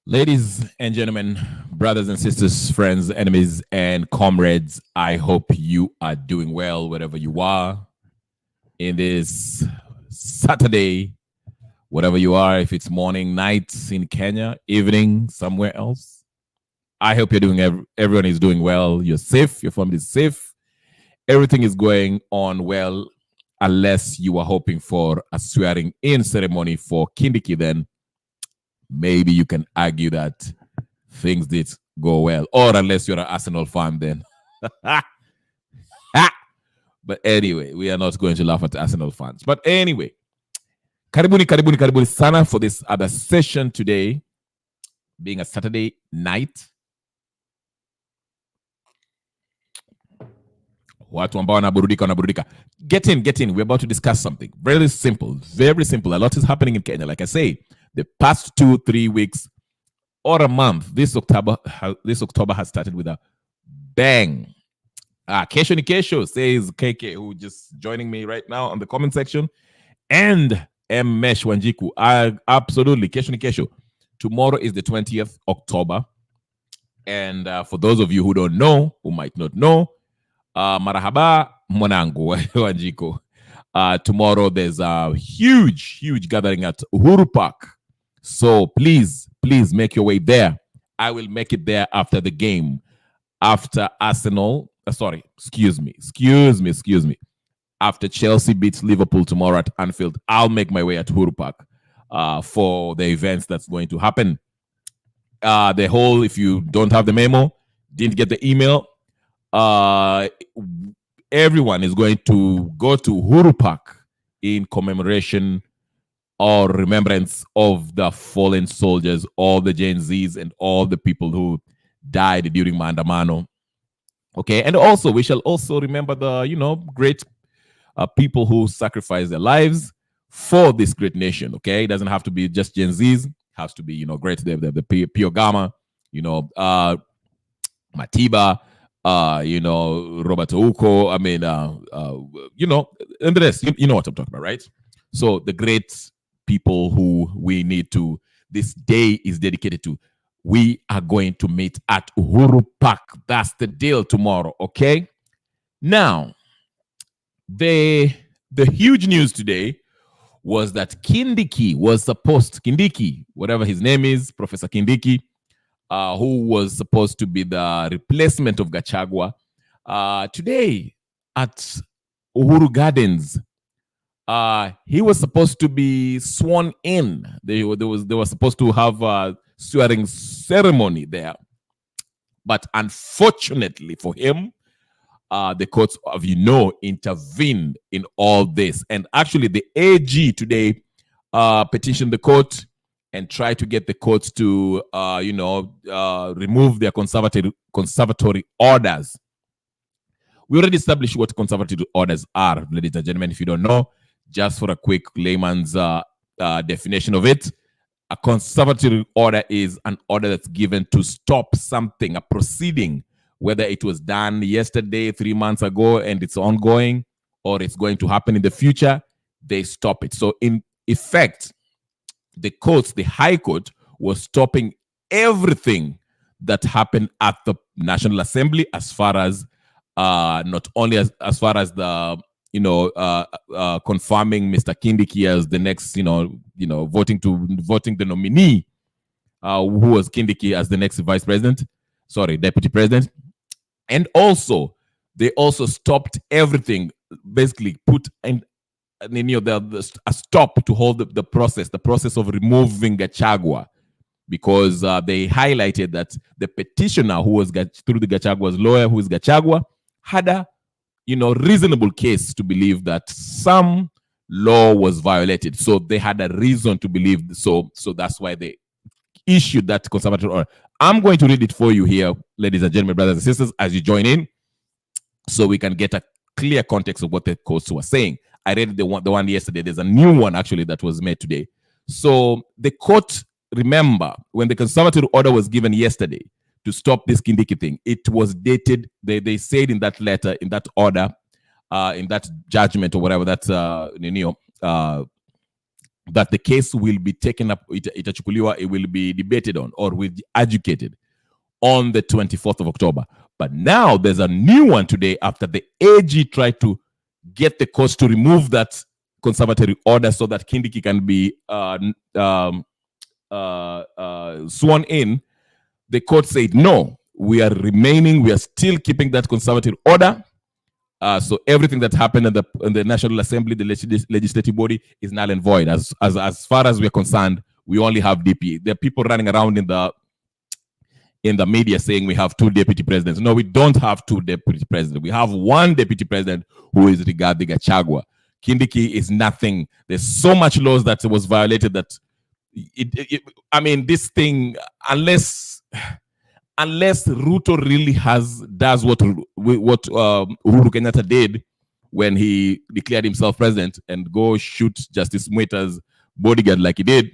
Ladies and gentlemen, brothers and sisters, friends, enemies, and comrades, I hope you are doing well wherever you are in this Saturday, whatever you are, if it's morning, night in Kenya, evening, somewhere else. I hope you're doing, everyone is doing well. You're safe, your family is safe. Everything is going on well, unless you are hoping for a swearing in ceremony for Kindiki, then maybe you can argue that things did go well. Or unless you're an Arsenal fan, then. But anyway, we are not going to laugh at Arsenal fans. But anyway, karibuni sana for this other session today, being a Saturday night. Watu ambao wanaburudika. Get in. We're about to discuss something very simple. A lot is happening in Kenya. Like I say, the past 2-3 weeks or a month, this October has started with a bang. Kesho ni kesho, says KK, who just joining me right now on the comment section, and M Mesh Wanjiku. Absolutely, kesho ni kesho. Tomorrow is the 20th October, and for those of you who don't know, who might not know, marahaba mwanangu Wanjiku. Tomorrow there's a huge gathering at Uhuru Park. So please make your way there. I will make it there after the game. After Arsenal, excuse me. After Chelsea beats Liverpool tomorrow at Anfield, I'll make my way at Uhuru Park for the events that's going to happen. If you don't have the memo, didn't get the email, everyone is going to go to Uhuru Park in commemoration or remembrance of the fallen soldiers, all the Gen Zs and all the people who died during Maandamano. Okay, and also we shall also remember the great people who sacrificed their lives for this great nation. Okay, it doesn't have to be just Gen Zs; it has to be the Pio Gama, Matiba, Robert Ouko. I mean, and the rest. You know what I'm talking about, right? So the great people who we need to, this day is dedicated to. We are going to meet at Uhuru Park. That's the deal tomorrow, okay? Now, the huge news today was that Kindiki, whatever his name is, Professor Kindiki, who was supposed to be the replacement of Gachagua, today at Uhuru Gardens, he was supposed to be sworn in. They were supposed to have a swearing ceremony there, but unfortunately for him, the courts intervened in all this, and actually the AG today petitioned the court and tried to get the courts to remove their conservatory orders. We already established what conservatory orders are, ladies and gentlemen. If you don't know, just for a quick layman's definition of it, a conservatory order is an order that's given to stop something, a proceeding, whether it was done yesterday, 3 months ago, and it's ongoing, or it's going to happen in the future, they stop it. So in effect, the High Court was stopping everything that happened at the National Assembly, as far as not only as far as the confirming Mr. Kindiki as the next, voting the nominee, who was Kindiki as the next deputy president. And also, they also stopped everything, basically put a stop to hold the process of removing Gachagua, because they highlighted that the petitioner, who was through the Gachagua's lawyer, who is Gachagua, had a reasonable case to believe that some law was violated. So they had a reason to believe so. So that's why they issued that conservatory order. I'm going to read it for you here, ladies and gentlemen, brothers and sisters, as you join in, so we can get a clear context of what the courts were saying. I read the one yesterday. There's a new one actually that was made today. So the court, remember, when the conservatory order was given yesterday to stop this Kindiki thing, it was dated, they said in that letter, in that order, in that judgment or whatever, that that the case will be taken up, it will be debated on or will be adjudicated on the 24th of October. But now there's a new one today after the AG tried to get the courts to remove that conservatory order so that Kindiki can be sworn in. The court said, no, we are still keeping that conservative order. So everything that happened in the National Assembly, the legislative body, is null and void. As far as we're concerned, we only have DP. There are people running around in the media saying we have 2 deputy presidents. No, we don't have 2 deputy presidents. We have 1 deputy president who is Rigathi Gachagua. Kindiki is nothing. There's so much laws that was violated that I mean, this thing, unless Ruto really does what Uhuru Kenyatta did when he declared himself president and go shoot Justice Mweta's bodyguard like he did,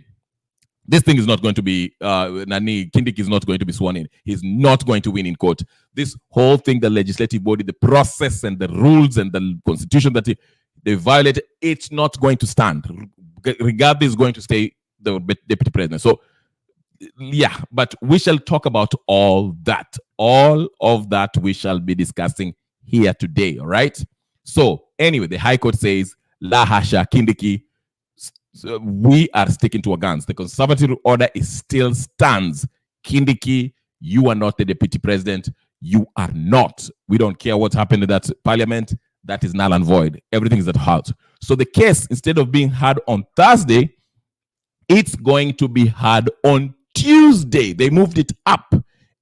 this thing is not going to be, Kindiki is not going to be sworn in. He's not going to win in court. This whole thing, the legislative body, the process and the rules and the constitution that they violated, it's not going to stand. Rigathi is going to stay the deputy president. So, yeah, but we shall talk about all that. All of that we shall be discussing here today, all right? So, anyway, the High Court says, La Hasha, Kindiki, we are sticking to our guns. The conservative order still stands. Kindiki, you are not the deputy president. You are not. We don't care what happened in that parliament. That is null and void. Everything is at halt. So the case, instead of being heard on Thursday, it's going to be heard on Tuesday. They moved it up,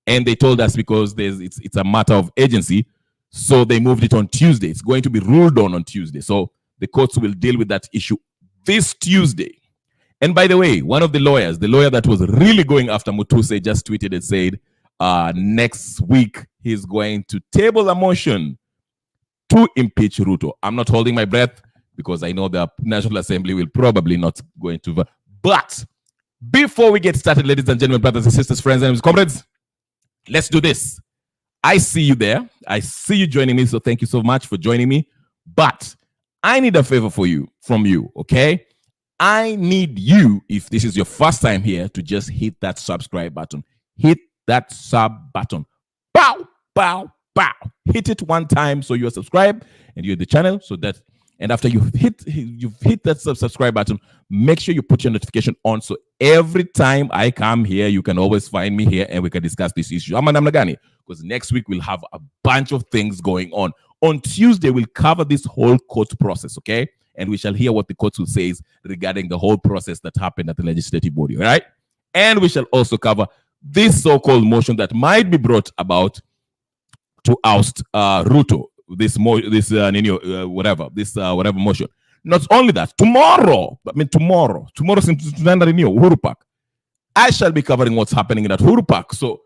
and they told us because it's a matter of agency, so they moved it on Tuesday. It's going to be ruled on Tuesday. So the courts will deal with that issue this Tuesday. And by the way, one of the lawyers, the lawyer that was really going after Mutuse, just tweeted and said next week he's going to table a motion to impeach Ruto. I'm not holding my breath because I know the National Assembly will probably not go into. But before we get started, ladies and gentlemen, brothers and sisters, friends and comrades, let's do this. I see you there. I see you joining me. So thank you so much for joining me. But I need a favor from you, okay? I need you, if this is your first time here, to just hit that subscribe button. Hit that sub button. Pow, pow, pow. Hit it one time so you're subscribed and you're the channel so that, and after you've hit that subscribe button, make sure you put your notification on so every time I come here, you can always find me here and we can discuss this issue. I'm namna gani? Because next week we'll have a bunch of things going on. On Tuesday, we'll cover this whole court process, okay? And we shall hear what the court will say regarding the whole process that happened at the legislative body, all right? And we shall also cover this so-called motion that might be brought about to oust Ruto. Whatever motion. Not only that, tomorrow since Uhuru Park, I shall be covering what's happening at Uhuru Park. So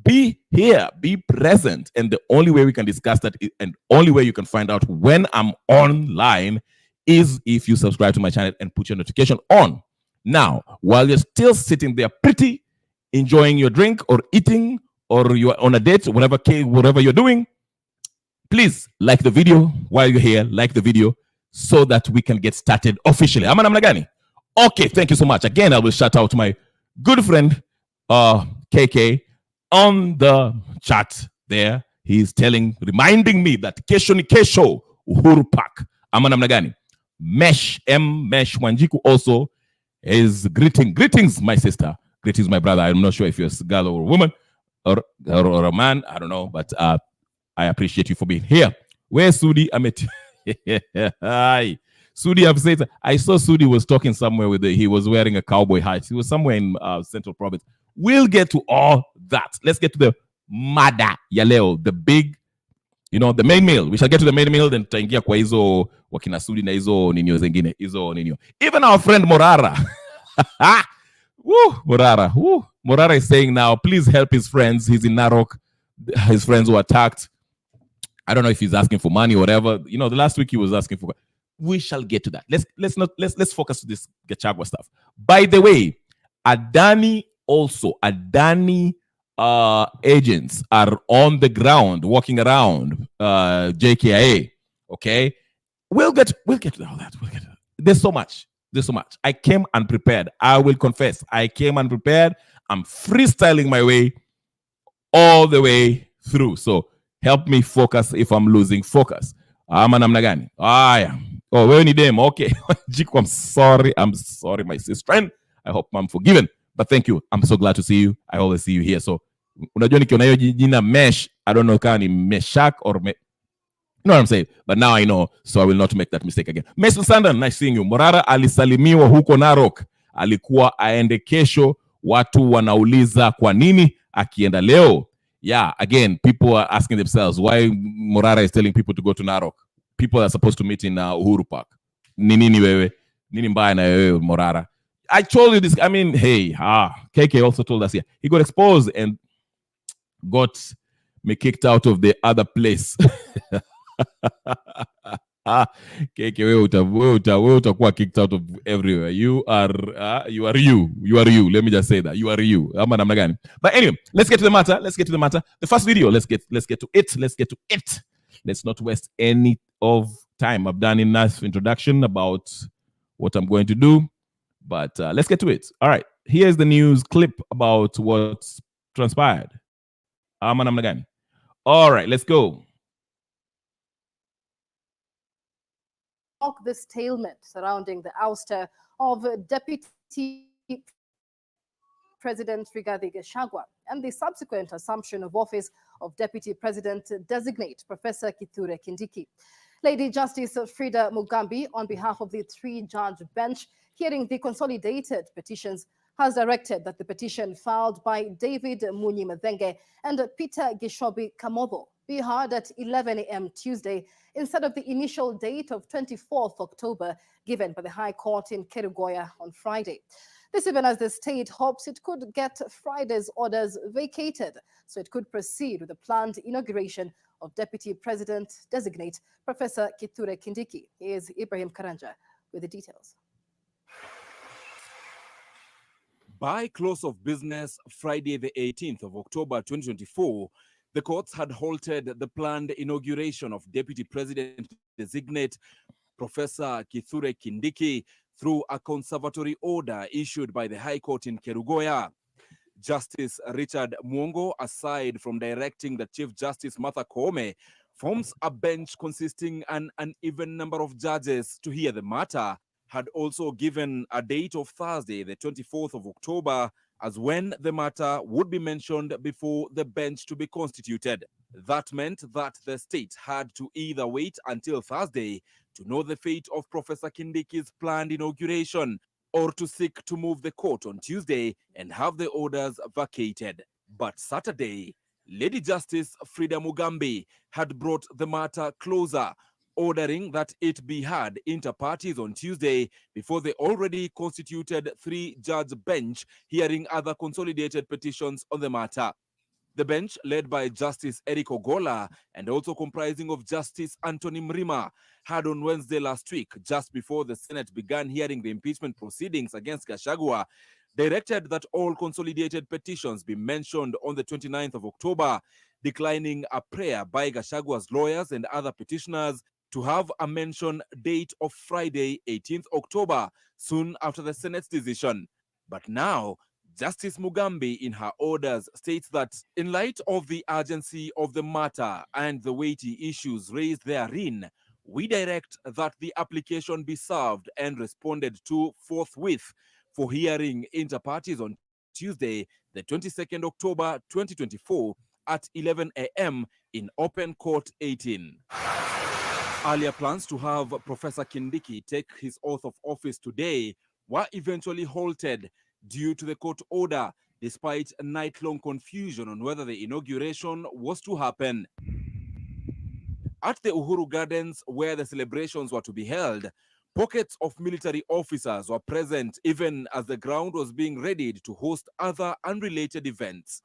be here, be present, and the only way we can discuss that and only way you can find out when I'm online is if you subscribe to my channel and put your notification on. Now, while you're still sitting there pretty, enjoying your drink or eating or you're on a date, whatever you're doing, please like the video while you're here, like the video so that we can get started officially. Ama namna gani? Okay, thank you so much. Again, I will shout out to my good friend KK on the chat there. He's reminding me that kesho ni kesho, Uhuru Park. Ama namna gani? Mesh Wanjiku also is greetings, my sister. Greetings, my brother. I'm not sure if you're a girl or a woman or a man. I don't know, but I appreciate you for being here. Where's Sudi? Hi. Sudi, I've said, I saw Sudi was talking somewhere he was wearing a cowboy hat. He was somewhere in Central Province. We'll get to all that. Let's get to the Mada Yaleo, the big, the main meal. We shall get to the main meal, then tutaingia kwa hizo wakina Sudi na hizo ninyo zengine, hizo ninyo. Even our friend Morara. Woo, Morara. Woo. Morara is saying now, please help his friends. He's in Narok. His friends were attacked. I don't know if he's asking for money or whatever. The last week he was asking for. We shall get to that. Let's focus on this Gachagua stuff. By the way, Adani agents are on the ground walking around JKIA. Okay, we'll get to all that. There's so much. There's so much. I came unprepared. I will confess. I came unprepared. I'm freestyling my way all the way through. So help me focus if I'm losing focus. Ama namna gani? Aya. Oh, wewe ni dem. Okay. Jiku, I'm sorry. I'm sorry, my sister. I hope I'm forgiven. But thank you. I'm so glad to see you. I always see you here. So, unajua nikiona hiyo jina Mesh, I don't know kama ni Meshak or you know what I'm saying? But now I know, so I will not make that mistake again. Mason Sandan, nice seeing you. Morara alisalimiwa huko Narok. Alikuwa aende kesho. Watu wanauliza kwa nini akienda leo. Yeah, again, people are asking themselves why Morara is telling people to go to Narok. People are supposed to meet in Uhuru Park. Nini wewe? Nini mbaya na wewe, Morara? I told you this. I mean, hey, KK also told us here. He got exposed and got me kicked out of the other place. KK, wewe utakuwa kicked out of everywhere. You are you. Let me just say that. You are you. Ama namna gani? But anyway, let's get to the matter. The first video, let's get to it. Let's not waste any of time. I've done enough introduction about what I'm going to do, but let's get to it. All right. Here's the news clip about what's transpired. Ama namna gani? All right, let's go. The stalemate surrounding the ouster of Deputy President Rigathi Gachagua and the subsequent assumption of office of Deputy President-designate Professor Kithure Kindiki. Lady Justice Frida Mugambi, on behalf of the three-judge bench hearing the consolidated petitions, has directed that the petition filed by David Munyi Mathenge and Peter Gishobi Kamobo be heard at 11 a.m. Tuesday instead of the initial date of 24th October given by the High Court in Kerugoya on Friday. This even as the state hopes it could get Friday's orders vacated so it could proceed with the planned inauguration of Deputy President-designate Professor Kithure Kindiki. Here's Ibrahim Karanja with the details. By close of business Friday the 18th of October 2024, the courts had halted the planned inauguration of Deputy President-designate Professor Kithure Kindiki through a conservatory order issued by the High Court in Kerugoya. Justice Richard Mwongo, aside from directing the Chief Justice Martha Koome, forms a bench consisting an uneven number of judges to hear the matter, had also given a date of Thursday, the 24th of October, as when the matter would be mentioned before the bench to be constituted. That meant that the state had to either wait until Thursday to know the fate of Professor Kindiki's planned inauguration, or to seek to move the court on Tuesday and have the orders vacated. But Saturday, Lady Justice Frida Mugambi had brought the matter closer, ordering that it be heard inter partes on Tuesday before the already constituted three-judge bench hearing other consolidated petitions on the matter. The bench, led by Justice Eric Ogola and also comprising of Justice Anthony Mrima, had on Wednesday last week, just before the Senate began hearing the impeachment proceedings against Gachagua, directed that all consolidated petitions be mentioned on the 29th of October, declining a prayer by Gachagua's lawyers and other petitioners to have a mention date of Friday, 18th October, soon after the Senate's decision. But now, Justice Mugambi, in her orders, states that in light of the urgency of the matter and the weighty issues raised therein, we direct that the application be served and responded to forthwith for hearing inter partes on Tuesday, the 22nd October 2024 at 11 a.m. in Open Court 18. Earlier plans to have Professor Kindiki take his oath of office today were eventually halted due to the court order, despite night-long confusion on whether the inauguration was to happen. At the Uhuru Gardens, where the celebrations were to be held, pockets of military officers were present even as the ground was being readied to host other unrelated events.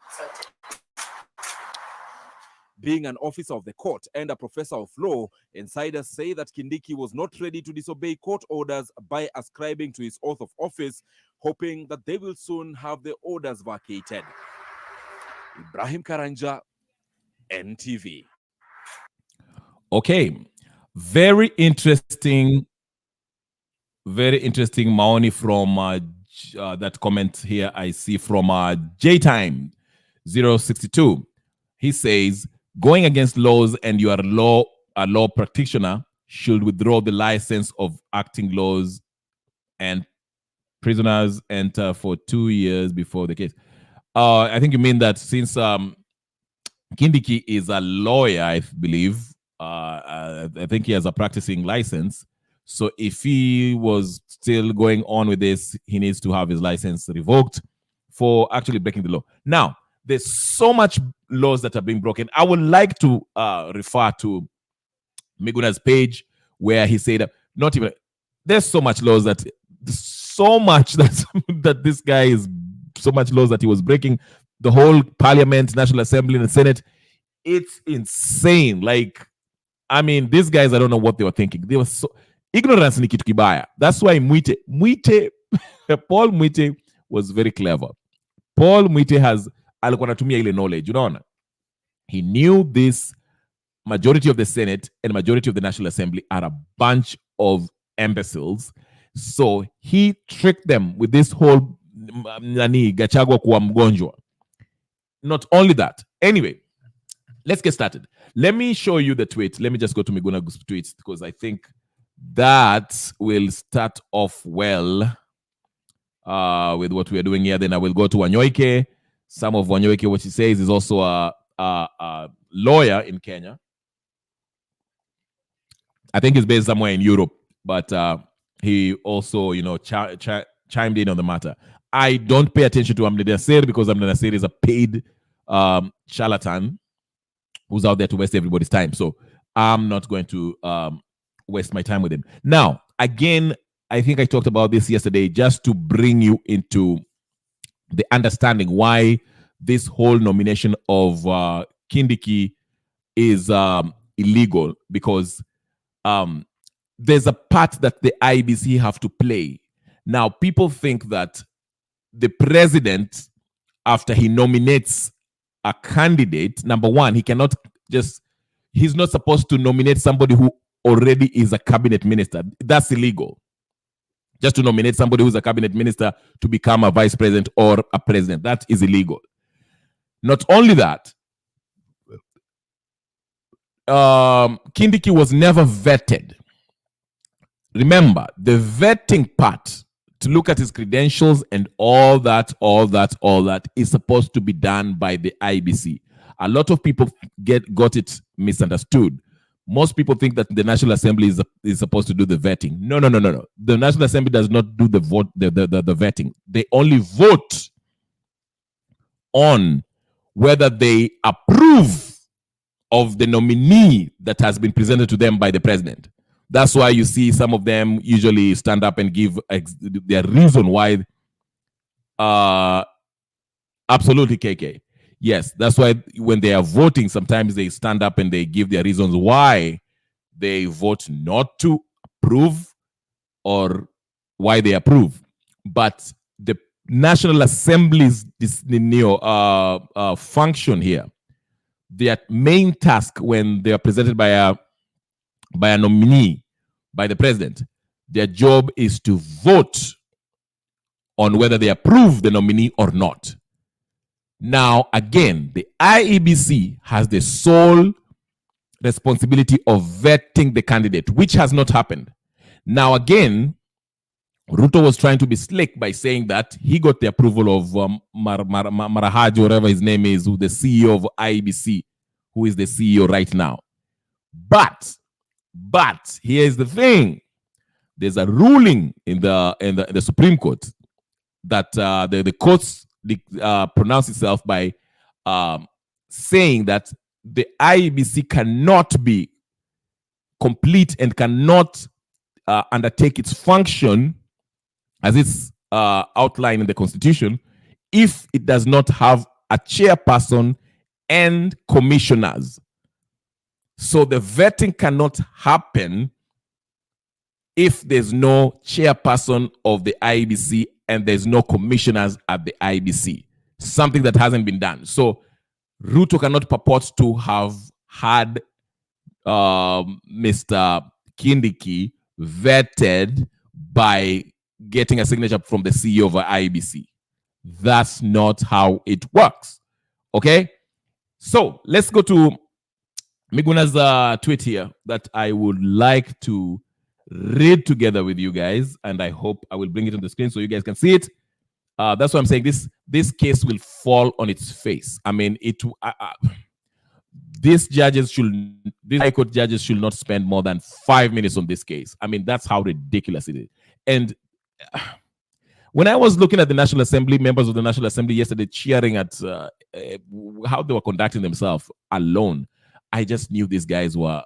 Being an officer of the court and a professor of law, insiders say that Kindiki was not ready to disobey court orders by ascribing to his oath of office, hoping that they will soon have the orders vacated. Ibrahim Karanja, NTV. Okay, very interesting very interesting maoni from that comment here I see from JTime 062. He says, going against laws and you are a law practitioner should withdraw the license of acting laws and prisoners enter for 2 years before the case. I think you mean that since Kindiki is a lawyer, I believe, I think he has a practicing license. So if he was still going on with this, he needs to have his license revoked for actually breaking the law. Now, there's so much laws that are being broken. I would like to refer to Miguna's page where he said, not even, there's so much laws that, that this guy is, so much laws that he was breaking. The whole parliament, National Assembly, and the Senate, it's insane. Like, I mean, these guys, I don't know what they were thinking. They were so, ignorance ni kitu kibaya. That's why Paul Mwite was very clever. Paul Mwite alikuwa anatumia ile knowledge, unaona? He knew this majority of the Senate and majority of the National Assembly are a bunch of imbeciles. So he tricked them with this whole Gachagua kuwa mgonjwa. Not only that. Anyway, let's get started. Let me show you the tweet. Let me just go to Miguna's tweets because I think that will start off well with what we are doing here. Then I will go to Wanyoike. Some of Wanyoike, what she says, is also a lawyer in Kenya. I think he's based somewhere in Europe, but he also, chimed in on the matter. I don't pay attention to Amne Nasir because Amne Nasir is a paid charlatan who's out there to waste everybody's time. So I'm not going to waste my time with him. Now, again, I think I talked about this yesterday just to bring you into the understanding why this whole nomination of Kindiki is illegal, because there's a part that the IBC have to play. Now, people think that the president, after he nominates a candidate, number one, he's not supposed to nominate somebody who already is a cabinet minister. That's illegal. Just to nominate somebody who's a cabinet minister to become a vice president or a president, that is illegal. Not only that, Kindiki was never vetted. Remember, the vetting part, to look at his credentials and all that is supposed to be done by the IBC. A lot of people got it misunderstood. Most people think that the National Assembly is supposed to do the vetting. No. The National Assembly does not do the vetting. They only vote on whether they approve of the nominee that has been presented to them by the president. That's why you see some of them usually stand up and give their reason why. Absolutely, KK. Yes, that's why when they are voting, sometimes they stand up and they give their reasons why they vote not to approve or why they approve. But the National Assembly's function here, their main task when they are presented by a nominee, by the president, their job is to vote on whether they approve the nominee or not. Now, again, the IEBC has the sole responsibility of vetting the candidate, which has not happened. Now, again, Ruto was trying to be slick by saying that he got the approval of Marahaji, whatever his name is, who the CEO of IEBC, who is the CEO right now. But here's the thing: there's a ruling in the Supreme Court that the courts pronounce itself by saying that the IEBC cannot be complete and cannot undertake its function as it's outlined in the Constitution if it does not have a chairperson and commissioners. So the vetting cannot happen if there's no chairperson of the IEBC and there's no commissioners at the IEBC. Something that hasn't been done. So Ruto cannot purport to have had Mr. Kindiki vetted by getting a signature from the CEO of IEBC. That's not how it works. Okay? So let's go to Miguna's tweet here that I would like to read together with you guys, and I hope I will bring it on the screen so you guys can see it. That's why I'm saying this case will fall on its face. I mean, these High Court judges should not spend more than 5 minutes on this case. I mean, that's how ridiculous it is. And when I was looking at the National Assembly, members of the National Assembly yesterday cheering at how they were conducting themselves alone, I just knew these guys were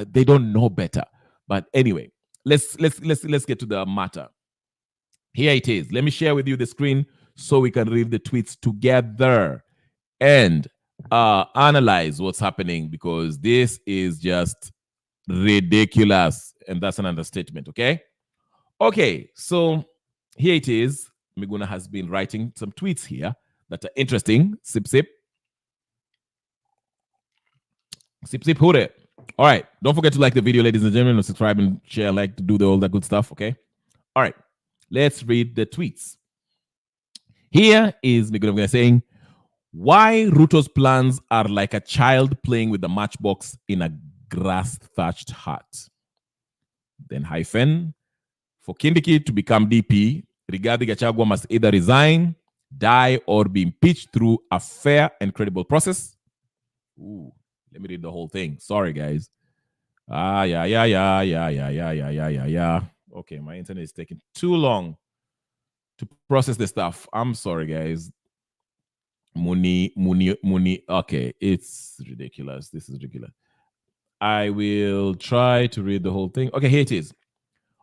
they don't know better. But anyway, let's get to the matter. Here it is. Let me share with you the screen so we can read the tweets together and analyze what's happening, because this is just ridiculous, and that's an understatement. Okay, so here it is. Miguna has been writing some tweets here that are interesting. Sip sip hure. All right, don't forget to like the video, ladies and gentlemen, and subscribe and share, like, to do all that good stuff. Okay, all right, let's read the tweets. Here is Miguna saying, why Ruto's plans are like a child playing with a matchbox in a grass-thatched hut. Then hyphen, for Kindiki to become DP, Rigathi Gachagua must either resign, die, or be impeached through a fair and credible process. Ooh, let me read the whole thing. Sorry, guys. Yeah. Okay, my internet is taking too long to process this stuff. I'm sorry, guys. Muni. Okay, it's ridiculous. This is ridiculous. I will try to read the whole thing. Okay, here it is.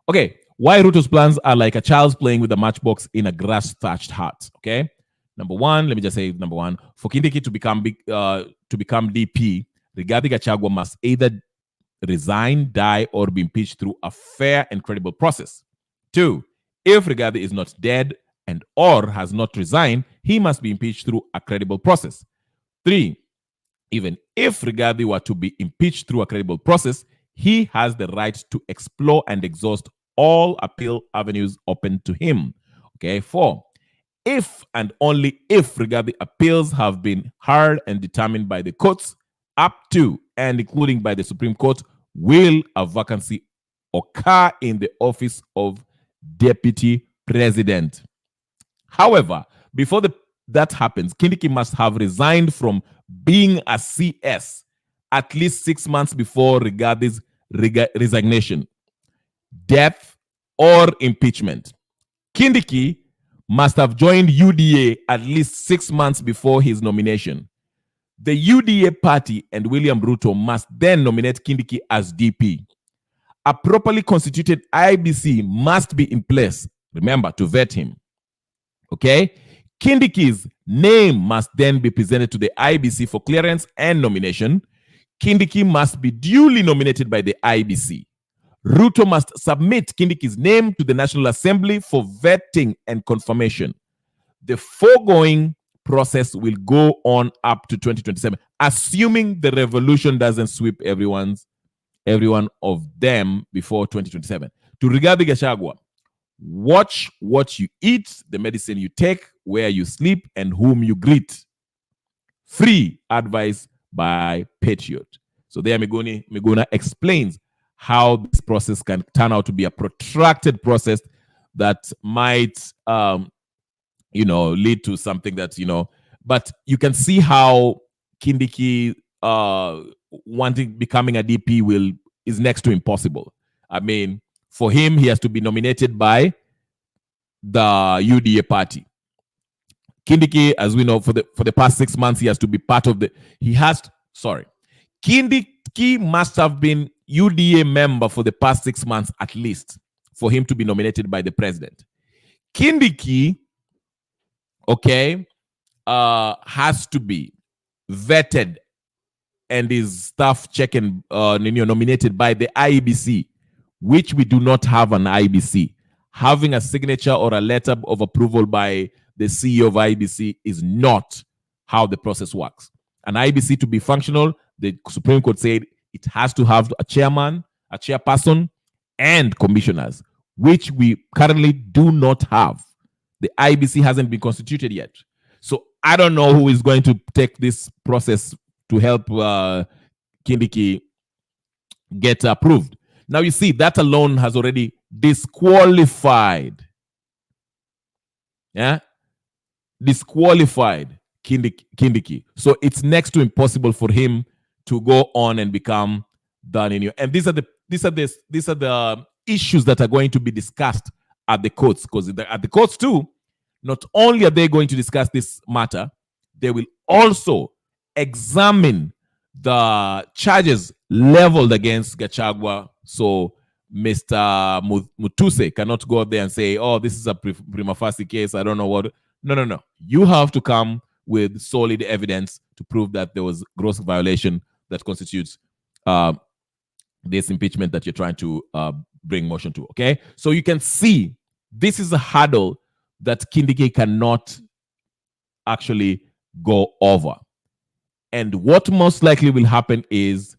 Okay, why Ruto's plans are like a child's playing with a matchbox in a grass-thatched hut. Okay, number one, let me just say number one. For Kindiki to become DP, Rigathi Gachagua must either resign, die, or be impeached through a fair and credible process. 2, if Rigathi is not dead and or has not resigned, he must be impeached through a credible process. 3, even if Rigathi were to be impeached through a credible process, he has the right to explore and exhaust all appeal avenues open to him. Okay, 4, if and only if Rigathi appeals have been heard and determined by the courts, up to and including by the Supreme Court, will a vacancy occur in the office of Deputy President. However, before that happens, Kindiki must have resigned from being a CS at least 6 months before Rigathi's resignation, death, or impeachment. Kindiki must have joined UDA at least 6 months before his nomination. The UDA party and William Ruto must then nominate Kindiki as DP. A properly constituted IBC must be in place, remember, to vet him. Okay? Kindiki's name must then be presented to the IBC for clearance and nomination. Kindiki must be duly nominated by the IBC. Ruto must submit Kindiki's name to the National Assembly for vetting and confirmation. The foregoing process will go on up to 2027, assuming the revolution doesn't sweep every one of them before 2027. To Rigathi Gachagua, watch what you eat, the medicine you take, where you sleep, and whom you greet. Free advice by Patriot. So there Miguna explains how this process can turn out to be a protracted process that might lead to something that, but you can see how Kindiki becoming a DP is next to impossible. I mean, for him, he has to be nominated by the UDA party. Kindiki, as we know, for the past 6 months, he has to be part of Kindiki must have been UDA member for the past 6 months at least for him to be nominated by the president. Kindiki, has to be vetted and his staff checking, nominated by the IEBC, which we do not have an IEBC. Having a signature or a letter of approval by the CEO of IEBC is not how the process works. An IEBC to be functional, the Supreme Court said it has to have a chairman, a chairperson, and commissioners, which we currently do not have. The IBC hasn't been constituted yet. So I don't know who is going to take this process to help Kindiki get approved. Now you see, that alone has already disqualified. Yeah? Disqualified Kindiki. So it's next to impossible for him to go on and become the new. And these are the issues that are going to be discussed at the courts, because at the courts too, not only are they going to discuss this matter, they will also examine the charges leveled against Gachagua. So Mr. Mutuse cannot go out there and say, oh, this is a prima facie case, I don't know what. No. You have to come with solid evidence to prove that there was gross violation that constitutes this impeachment that you're trying to bring motion to, okay? So you can see this is a hurdle that Kindiki cannot actually go over. And what most likely will happen is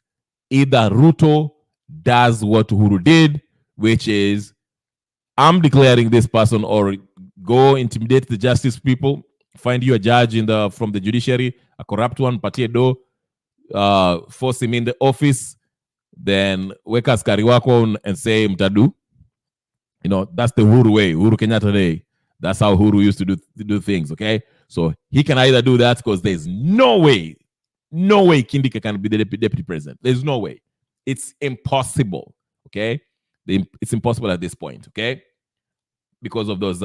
either Ruto does what Uhuru did, which is, I'm declaring this person, or go intimidate the justice people, find you a judge from the judiciary, a corrupt one, patie do, force him in the office, then weka askari wako and say mtadu. You know, that's the Uhuru way, Uhuru Kenyatta way. That's how Uhuru used to do things, okay? So he can either do that, because there's no way Kindiki can be the deputy president. There's no way. It's impossible, okay? It's impossible at this point, okay? Because of those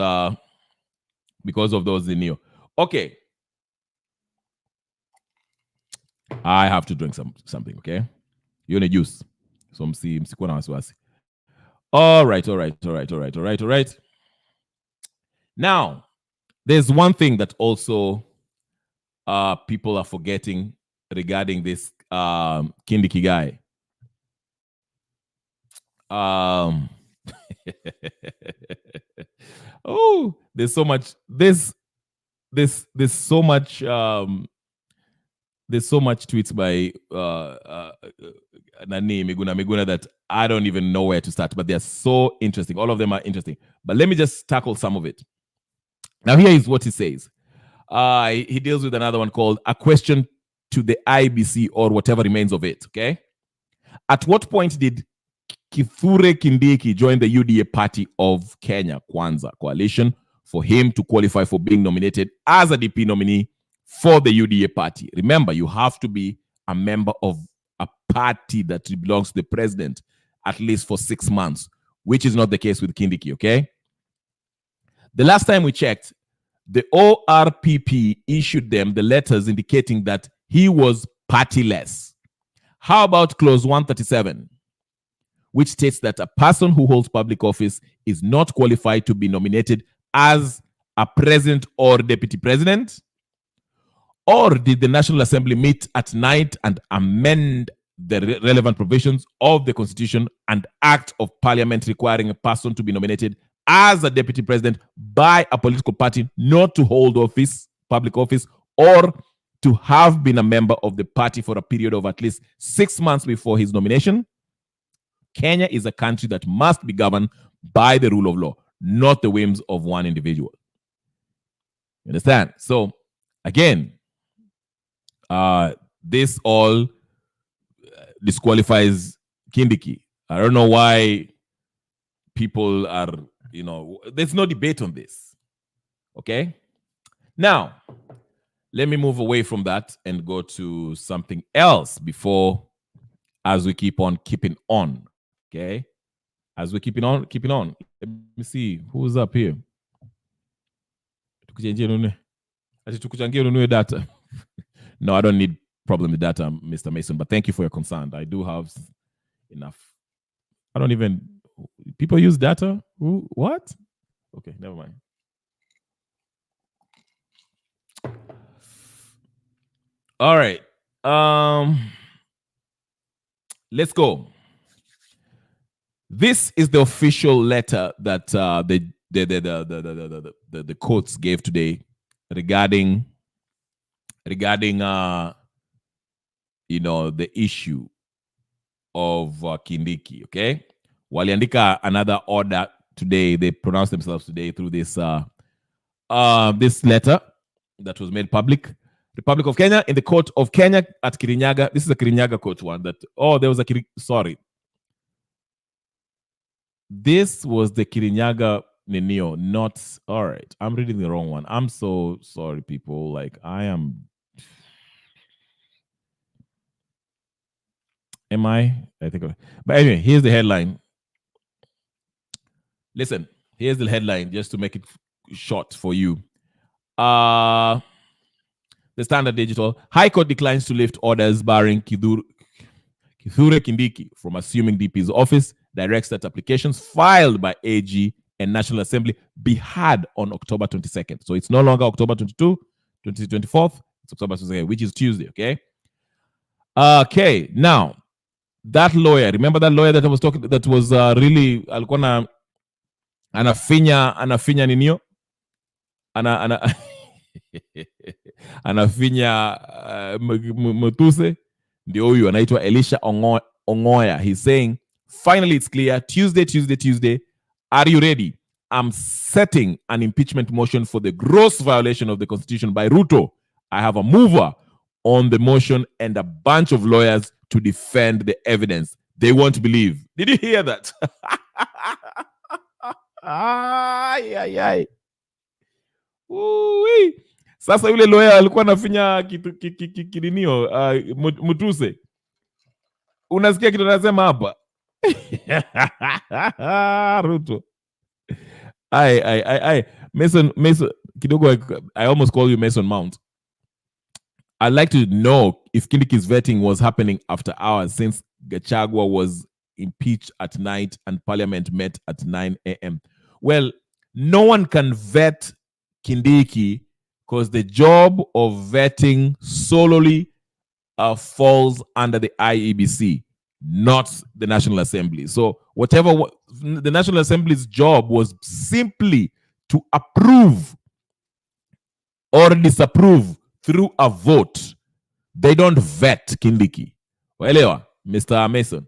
new. Okay. I have to drink something, okay? You need juice. So msikuwa na wasiwasi. All right. Now, there's one thing that also people are forgetting regarding this Kindiki guy. Oh, there's so much. There's so much. There's so much tweets by Miguna Miguna that I don't even know where to start, but they're so interesting. All of them are interesting. But let me just tackle some of it. Now, here is what he says. He deals with another one called A Question to the IBC or Whatever Remains of It, okay? At what point did Kithure Kindiki join the UDA party of Kenya Kwanza coalition for him to qualify for being nominated as a DP nominee for the UDA party? Remember, you have to be a member of a party that belongs to the president at least for 6 months, which is not the case with Kindiki, okay? The last time we checked, the ORPP issued them the letters indicating that he was partyless. How about clause 137, which states that a person who holds public office is not qualified to be nominated as a president or deputy president? Or did the National Assembly meet at night and amend the relevant provisions of the Constitution and Act of Parliament requiring a person to be nominated as a deputy president by a political party not to hold office, public office, or to have been a member of the party for a period of at least 6 months before his nomination? Kenya is a country that must be governed by the rule of law, not the whims of one individual. You understand? So, again, this all disqualifies Kindiki. I don't know why people are, there's no debate on this. Okay? Now, let me move away from that and go to something else as we keep on keeping on. Okay? As we keeping on. Let me see who's up here. Data. No, I don't need problem with data, Mr. Mason, but thank you for your concern. I do have enough. People use data? What? Okay, never mind. All right. Let's go. This is the official letter that the courts gave today regarding the issue of Kindiki, okay? Waliandika another order today. They pronounced themselves today through this this letter that was made public. Republic of Kenya, in the court of Kenya at Kirinyaga. This is a Kirinyaga court one. There was a sorry. This was the Kirinyaga Ninio, not all right. I'm reading the wrong one. I'm so sorry, people. Like I am. Am I? I think. But anyway, here's the headline. Listen, here's the headline just to make it short for you. The Standard Digital. High Court declines to lift orders barring Kithure Kindiki from assuming DP's office. Directs that applications filed by AG and National Assembly be heard on October 22nd. So it's no longer October 22, 2024. It's October 22nd, which is Tuesday, okay? Okay, now, that lawyer, remember that lawyer that I was talking, that was really, alikuwa anafinya ninio? Anafinya Mutuse? Ndio huyu, anaitwa Elisha Ongoya. He's saying, finally, it's clear. Tuesday. Are you ready? I'm setting an impeachment motion for the gross violation of the Constitution by Ruto. I have a mover on the motion and a bunch of lawyers to defend the evidence. They won't believe. Did you hear that? Ay. Sasa yule lawyer alikuwa anafinya kirinio Mutuse. Unasikia kitu anasema hapa? Ruto. Mason kidogo, I almost call you Mason Mount. I'd like to know if Kindiki's vetting was happening after hours, since Gachagua was impeached at night and Parliament met at 9 a.m. Well, no one can vet Kindiki because the job of vetting solely falls under the IEBC, not the National Assembly. So whatever the National Assembly's job was simply to approve or disapprove through a vote. They don't vet Kindiki. Waelewa, Mr. Mason.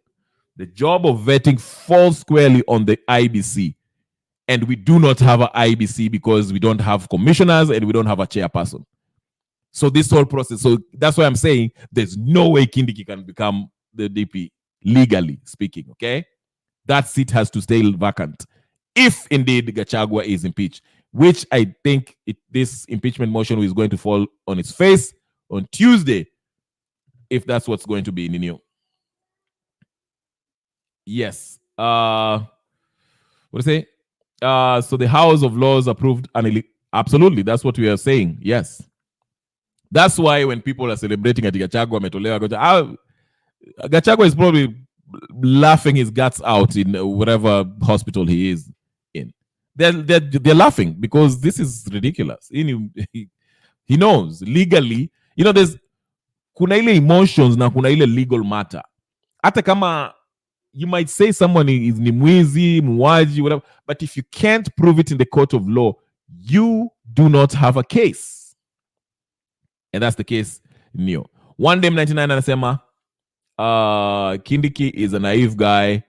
The job of vetting falls squarely on the IBC. And we do not have an IBC because we don't have commissioners and we don't have a chairperson. So this whole process, so that's why I'm saying there's no way Kindiki can become the DP, legally speaking, okay? That seat has to stay vacant if indeed Gachagua is impeached, which I think this impeachment motion is going to fall on its face on Tuesday, if that's what's going to be in the new. Yes. What do you say? So the House of Laws approved absolutely, that's what we are saying. Yes. That's why when people are celebrating at Gachagua, Gachagua is probably laughing his guts out in whatever hospital he is in. They're laughing because this is ridiculous. He knows legally, there's kuna ile emotions na kuna ile legal matter. Hata kama you might say someone is ni mwizi, muwaji, whatever, but if you can't prove it in the court of law, you do not have a case. And that's the case Neo. One Dem 99 anasema Kindiki is a naive guy,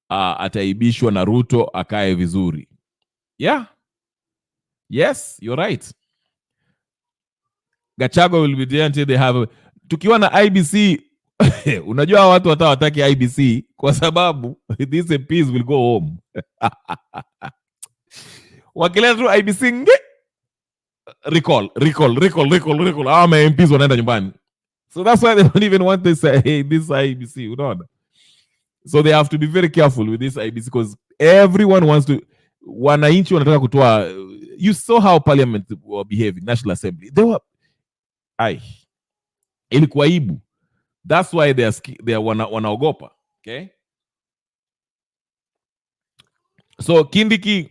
ataibishwa na Ruto akae vizuri. Yeah. Yes, you're right. Gachagua will be there until they have tukiwa na IBC. Unajua watu wataki IBC kwa sababu these MPs will go home. Wakileta tu IBC nge recall. MPs wanaenda nyumbani. So that's why they don't even want this IBC, unaona. So they have to be very careful with this IBC because everyone wants to, wananchi wanataka kutoa. You saw how Parliament were behaving, National Assembly. They were ilikuwa aibu. That's why they are wanaogopa. Okay? So Kindiki,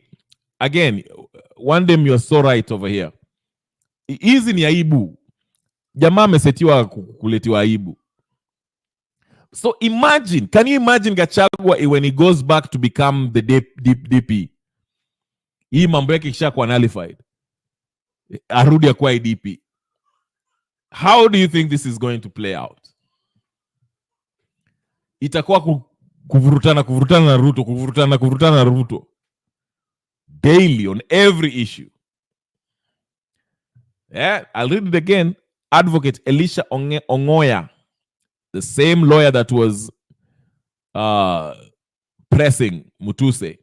again, one day you're so right over here. Hizi ni aibu. Jamaa amesetiwa kuletiwa aibu. So imagine, can you imagine Gachagua when he goes back to become the DP? Hii mambo yake kishakuwa nullified. Arudi akuwa IDP. How do you think this is going to play out? Itakuwa kuvurutana na Ruto. daily on every issue. Yeah, I'll read it again. Advocate Elisha Ongoya, the same lawyer that was pressing Mutuse,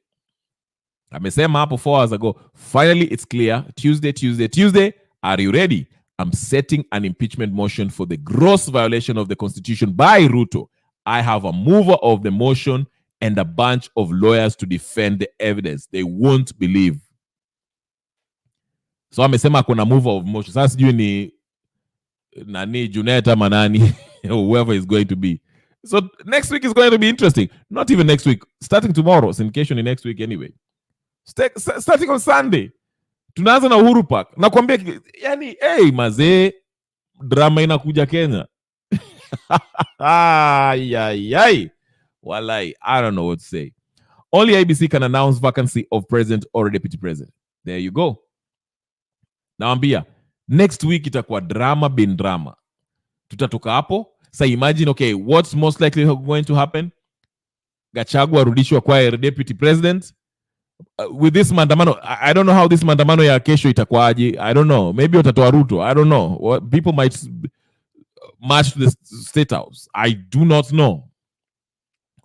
amesema hapo 4 hours ago, finally it's clear. Tuesday, are you ready? I'm setting an impeachment motion for the gross violation of the Constitution by Ruto. I have a mover of the motion and a bunch of lawyers to defend the evidence. They won't believe. So amesema kuna mover of motion. Sasa sijui ni nani, Juneta Manani, whoever is going to be. So next week is going to be interesting. Not even next week. Starting tomorrow. Syndication in next week anyway. Starting on Sunday. Tunaanza na Uhuru Park. Nakwambia, yani, hey, mazee, drama inakuja Kenya. Ay. Walai, I don't know what to say. Only IBC can announce vacancy of president or deputy president. There you go. Naambia, next week itakuwa drama bin drama. Tutatoka hapo. So imagine, okay, what's most likely going to happen? Gachagua arudishwa kwa deputy president. With this mandamano, I don't know how this mandamano ya kesho itakuwaje. I don't know. Maybe watatoa Ruto. I don't know. People might march to the State House. I do not know.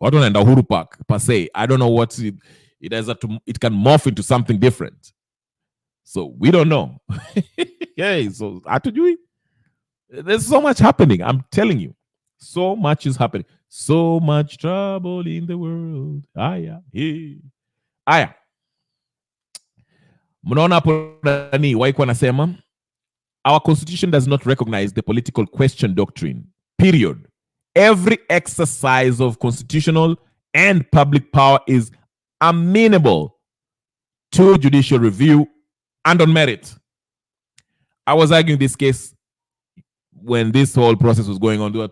Watu wanaenda Uhuru Park per se. I don't know what it can morph into something different. So we don't know. Hey, so atujui. There's so much happening. I'm telling you. So much is happening. So much trouble in the world. Aya. Hey. Aya. Mnaona hapo nani waiko anasema, our constitution does not recognize the political question doctrine. Period. Every exercise of constitutional and public power is amenable to judicial review and on merit. I was arguing this case when this whole process was going on. There were a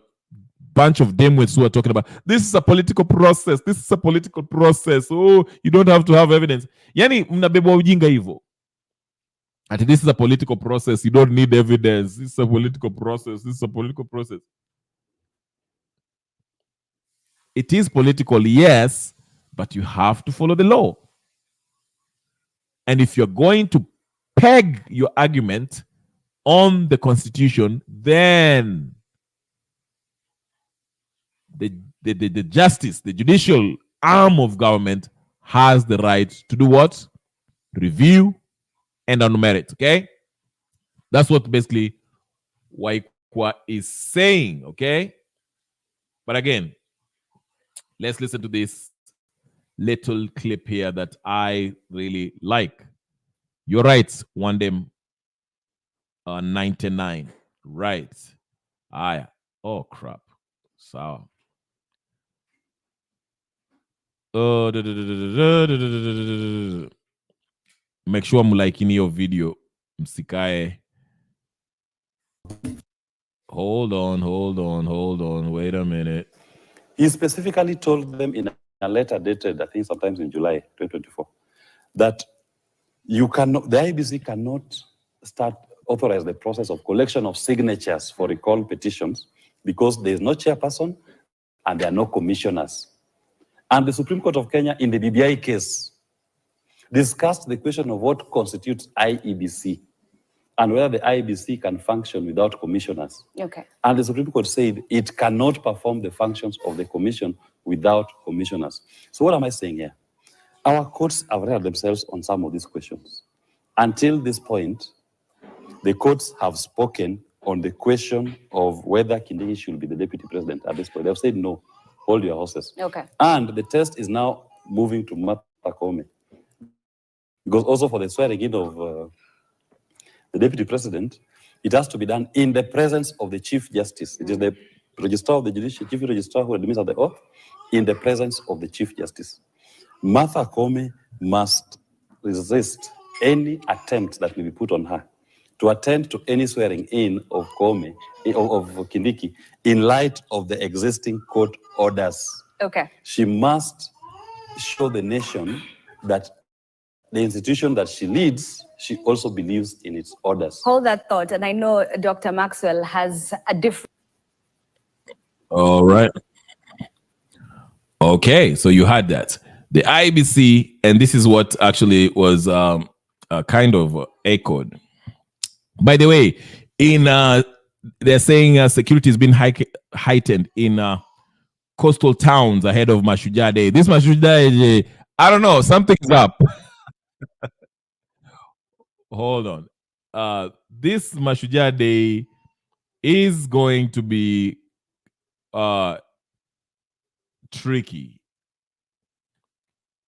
bunch of dimwits who were talking about, this is a political process. This is a political process. Oh, you don't have to have evidence. Yani, mnabeba ujinga hivyo. And this is a political process. You don't need evidence. This is a political process. This is a political process. It is political, yes, but you have to follow the law. And if you're going to peg your argument on the Constitution, then the justice, the judicial arm of government has the right to do what? Review and on merit, okay? That's what basically Waikwa is saying, okay? But again, let's listen to this little clip here that I really like. You're right, one them 99. Right. Oh, crap. So. Make sure I'm liking your video. Msikae. Hold on. Wait a minute. He specifically told them in a letter dated, I think sometimes in July 2024, that the IBC cannot authorize the process of collection of signatures for recall petitions because there is no chairperson and there are no commissioners. And the Supreme Court of Kenya in the BBI case discussed the question of what constitutes IEBC and whether the IEBC can function without commissioners. Okay. And the Supreme Court said it cannot perform the functions of the commission without commissioners. So what am I saying here? Our courts have read themselves on some of these questions. Until this point, the courts have spoken on the question of whether Kindiki should be the deputy president at this point. They have said no, hold your horses. Okay. And the test is now moving to Martha Koome. Because also for the swearing in of the deputy president, it has to be done in the presence of the Chief Justice. It is the registrar of the judiciary, chief registrar who administers the oath, in the presence of the Chief Justice. Martha Koome must resist any attempt that may be put on her to attend to any swearing in of Koome, of Kindiki, in light of the existing court orders. Okay. She must show the nation that the institution that she leads, she also believes in its orders. Hold that thought. And I know Dr. Maxwell has a different... All right. Okay, so you had that. The IBC, and this is what actually was kind of echoed. By the way, in they're saying security has been heightened in coastal towns ahead of Mashujaa Day. This Mashujaa Day, I don't know, something's up. Hold on. This Mashujaa Day is going to be tricky.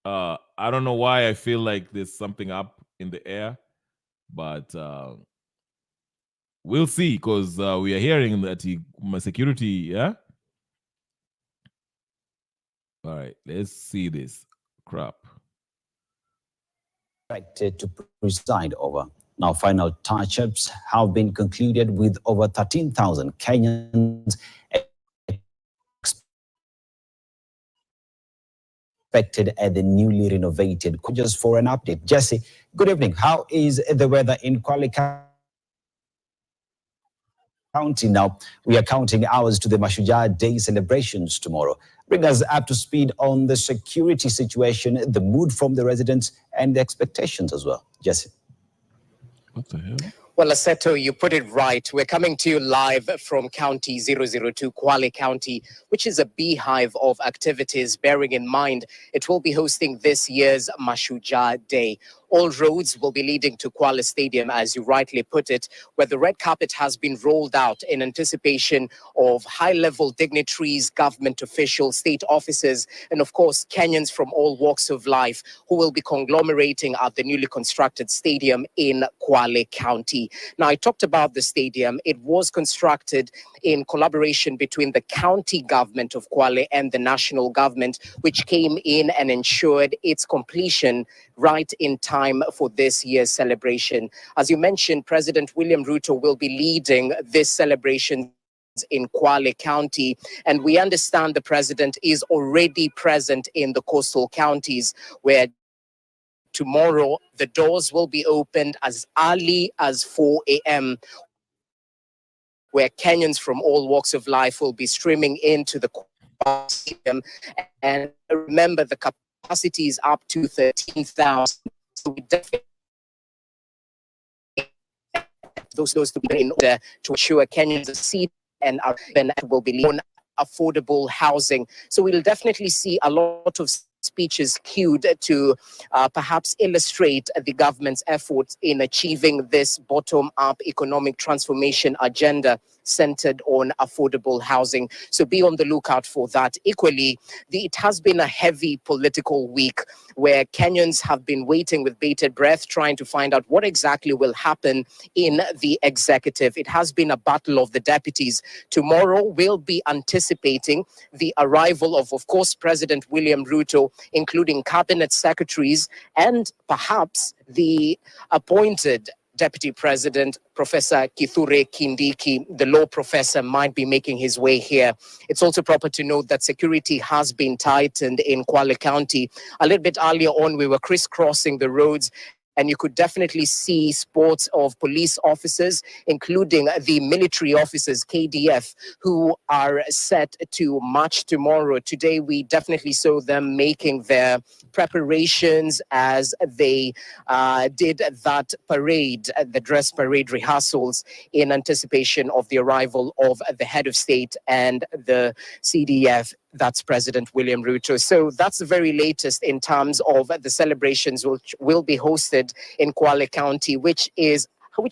I don't know why I feel like there's something up in the air, but we'll see, because we are hearing that security, yeah? All right, let's see this crap. Expected to preside over. Now, final touch-ups have been concluded with over 13,000 Kenyans expected at the newly renovated. Just for an update, Jesse, good evening. How is the weather in Kwale County now? We are counting hours to the Mashujaa Day celebrations tomorrow. Bring us up to speed on the security situation, the mood from the residents, and the expectations as well. Jesse. What the hell? Well, Aseto, you put it right. We're coming to you live from County 002, Kwale County, which is a beehive of activities, bearing in mind it will be hosting this year's Mashujaa Day. All roads will be leading to Kwale Stadium, as you rightly put it, where the red carpet has been rolled out in anticipation of high-level dignitaries, government officials, state officers, and of course, Kenyans from all walks of life who will be conglomerating at the newly constructed stadium in Kwale County. Now, I talked about the stadium. It was constructed in collaboration between the county government of Kwale and the national government, which came in and ensured its completion right in time for this year's celebration. As you mentioned, President William Ruto will be leading this celebration in Kwale County, and we understand the president is already present in the coastal counties, where tomorrow the doors will be opened as early as 4 a.m., where Kenyans from all walks of life will be streaming into the stadium. And remember, the capacity is up to 13,000. So we definitely those to be in order to ensure Kenyans a seat and will be on affordable housing. So we'll definitely see a lot of speeches queued to perhaps illustrate the government's efforts in achieving this bottom-up economic transformation agenda centered on affordable housing. So be on the lookout for that. Equally, it has been a heavy political week where Kenyans have been waiting with bated breath, trying to find out what exactly will happen in the executive. It has been a battle of the deputies. Tomorrow, we'll be anticipating the arrival of course, President William Ruto, including cabinet secretaries and perhaps the appointed Deputy President, Professor Kithure Kindiki, the law professor, might be making his way here. It's also proper to note that security has been tightened in Kwale County. A little bit earlier on, we were crisscrossing the roads, and you could definitely see spots of police officers, including the military officers, KDF, who are set to march tomorrow. Today, we definitely saw them making their preparations as they did that parade, the dress parade rehearsals, in anticipation of the arrival of the head of state and the CDF. That's President William Ruto. So that's the very latest in terms of the celebrations which will be hosted in Kwale County, which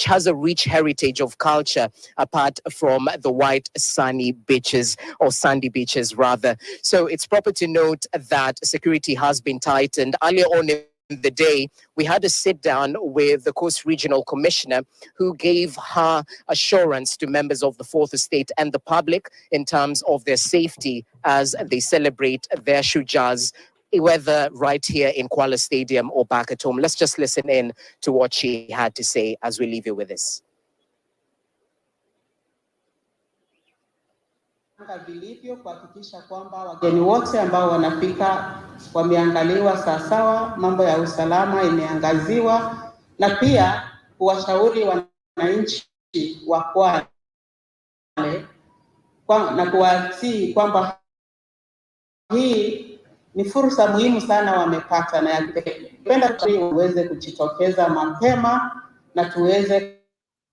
has a rich heritage of culture apart from the white sunny beaches, or sandy beaches rather. So it's proper to note that security has been tightened. Earlier on in the day, we had a sit down with the Coast Regional Commissioner, who gave her assurance to members of the Fourth Estate and the public in terms of their safety as they celebrate their Shujaas, whether right here in Kwale Stadium or back at home. Let's just listen in to what she had to say as we leave you with this. Vilivyo kuhakikisha kwamba wageni wote ambao wanafika wameangaliwa sawasawa, mambo ya usalama imeangaziwa, na pia kuwashauri wananchi wa Kwale na kuwasihi kwamba hii ni fursa muhimu sana wamepata na ya kipekee. Napenda uweze kujitokeza mapema na tuweze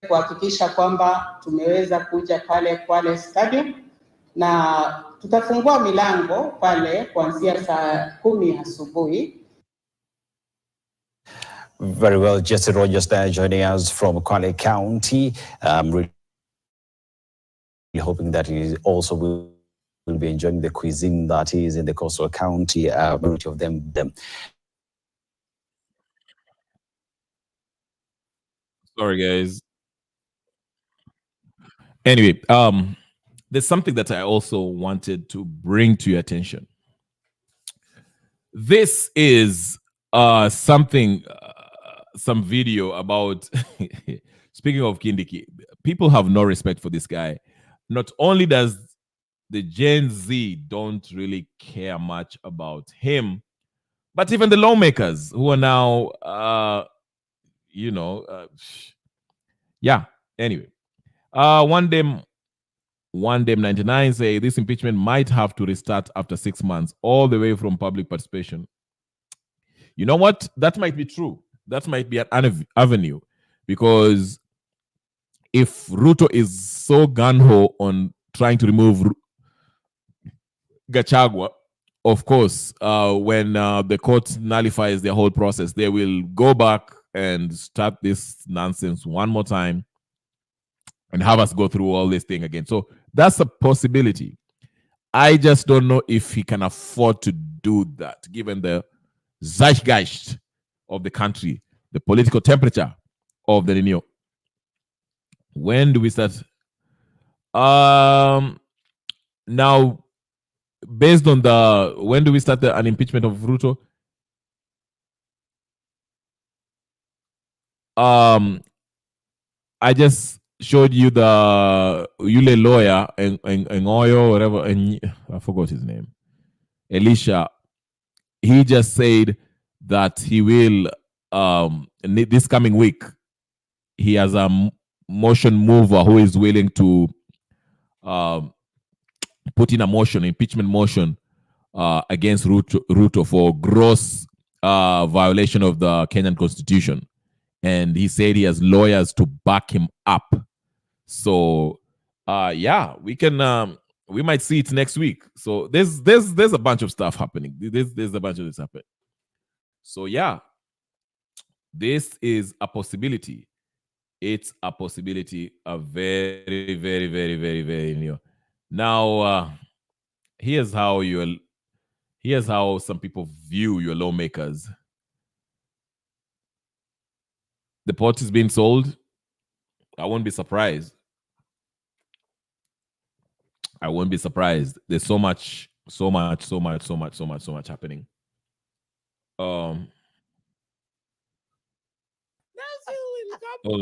kuhakikisha kwamba tumeweza kuja pale Kwale Stadium na tutafungua milango pale kuanzia saa 10 asubuhi. Very well, Jesse Rogers there joining us from Kwale County. Really hoping that he also will be enjoying the cuisine that is in the coastal county. Majority of them. Sorry, guys. Anyway, there's something that I also wanted to bring to your attention. This is some video about, speaking of Kindiki, people have no respect for this guy. Not only does the Gen Z don't really care much about him, but even the lawmakers who are now, yeah. Anyway, one day 99 say this impeachment might have to restart after 6 months, all the way from public participation. You know what? That might be true. That might be an avenue, because if Ruto is so gung-ho on trying to remove Gachagua, of course, when the court nullifies their whole process, they will go back and start this nonsense one more time and have us go through all this thing again. So that's a possibility. I just don't know if he can afford to do that, given the zeitgeist of the country, the political temperature of the Nino. When do we start? Now, based on when do we start an impeachment of Ruto? I just showed you the Yule lawyer and Oyo, whatever, and I forgot his name. Elisha. He just said that he will this coming week. He has a motion mover who is willing to put in a motion, impeachment motion, against Ruto for gross violation of the Kenyan Constitution. And he said he has lawyers to back him up. So, yeah, we can. We might see it next week. So there's a bunch of stuff happening. There's a bunch of this happening. So yeah, this is a possibility. It's a possibility. A very, very, very, very, very new. Now, here's how some people view your lawmakers. The pot is being sold. I won't be surprised. I won't be surprised. There's so much happening. Hold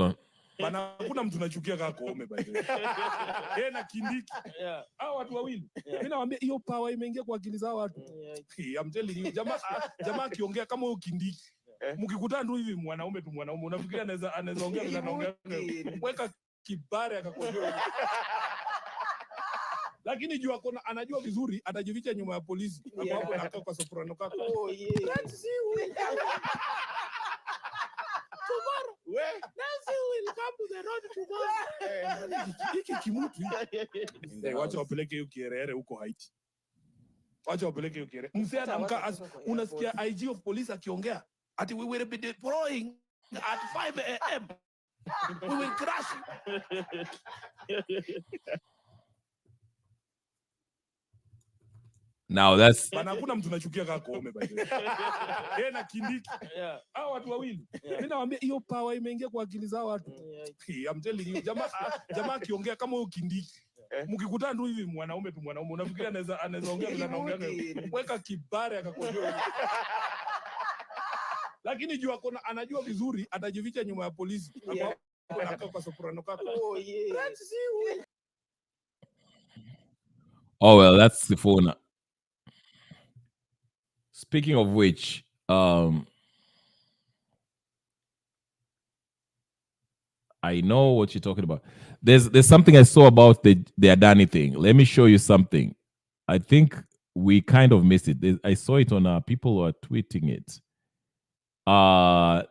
on. Bana kuna mtu nachukia kama Koome by the way. Yeye na Kindiki. Hao watu wawili. Mimi nawaambia hiyo power imeingia kwa akili za watu. I'm telling you, jamaa akiongea kama huyo Kindiki. Mkikutana tu hivi mwanaume unafikiria anaweza ongea na anaongea. Weka kibare akakwambia. Lakini juu anajua vizuri atajificha nyuma ya polisi. Hapo anakaa kwa soprano kako. Oh yeah. Let's see you. Tomorrow. Let's see will come to the road tomorrow. Hiki kimutu. Wacha wapeleke hiyo kierere huko Haiti. Wacha wapeleke hiyo kierere. Mzee anamka unasikia IG of police akiongea ati we will be deploying at 5 a.m. We will crash. Now that's bana kuna mtu nachukia kama Koome by the way. Yeye na Kindiki. Hao watu wawili. Mimi nawaambia hiyo power imeingia kwa akili za watu. I'm telling you, jamaa akiongea kama huyo Kindiki. Mkikutana tu hivi mwanaume unafikiria anaweza ongea na anaongea. Weka kibare akakwambia. Lakini juu anajua vizuri atajificha nyuma ya polisi. Hapo anakaa kwa soprano kako. Oh yeah. Let's see you. Oh well, that's the phone. Speaking of which, I know what you're talking about. There's something I saw about the Adani thing. Let me show you something. I think we kind of missed it. I saw it on people who are tweeting it.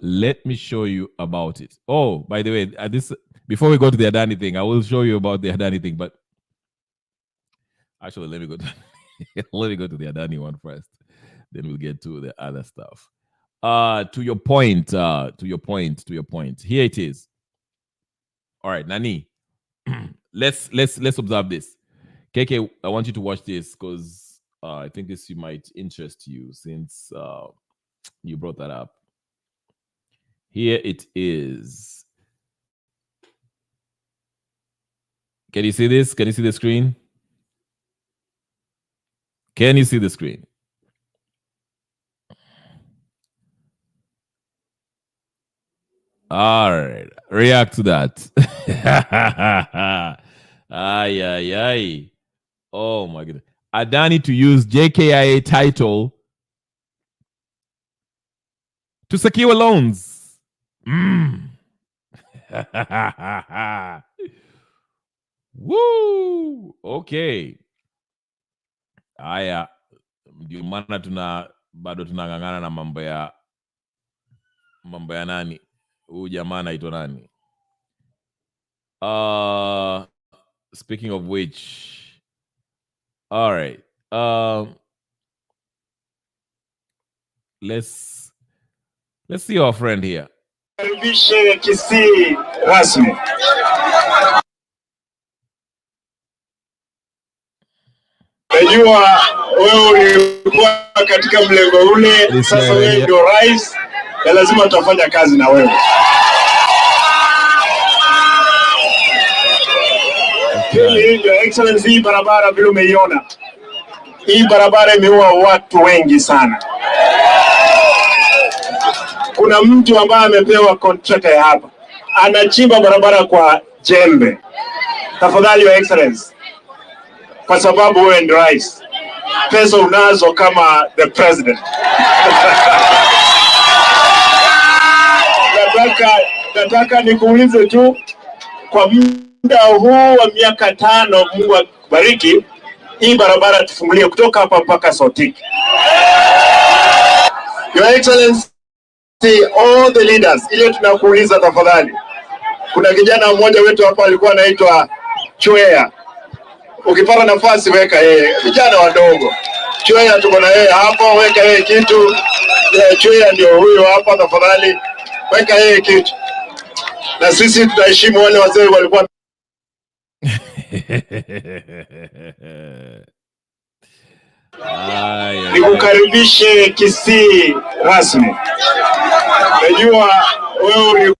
Let me show you about it. Oh, by the way, this before we go to the Adani thing, I will show you about the Adani thing. But actually, let me go to let me go to the Adani one first. Then we'll get to the other stuff. To your point. Here it is. All right, Nani. let's observe this. KK, I want you to watch this because I think this might interest you since you brought that up. Here it is. Can you see this? Can you see the screen? Can you see the screen? All right. React to that. Ay. Oh my goodness. Adani to use JKIA title to secure loans. Woo! Okay. Haya, ndio maana bado tunang'ang'ana na mambo ya nani? Huyu jamaa anaitwa nani? Speaking of which, all right. Let's see our friend here. Karibishe Kisii rasmi. Najua wewe ulikuwa katika mlengo ule, sasa wewe ndio rais, na lazima tutafanya kazi na wewe. Your Excellency, hii barabara vile umeiona, hii barabara imeua watu wengi sana. Kuna mtu ambaye amepewa contract ya hapa, anachimba barabara kwa jembe. Tafadhali Your Excellency, kwa sababu wewe ndio rais, pesa unazo kama the president. Nataka nikuulize tu, kwa muda huu wa miaka 5, Mungu akubariki, hii barabara tufungulie kutoka hapa mpaka Sotiki. Your Excellency, all the leaders, ile tunakuuliza tafadhali. Kuna kijana mmoja wetu hapa alikuwa anaitwa Chwea. Ukipata nafasi weka yeye, vijana wadogo. Chwea tuko na yeye hapo, weka yeye kitu. Chwea ndio huyo hapa, tafadhali weka yeye kitu. Na sisi tunaheshimu wale wazee walikuwa. Nikukaribishe Kisii rasmi. Najua wewe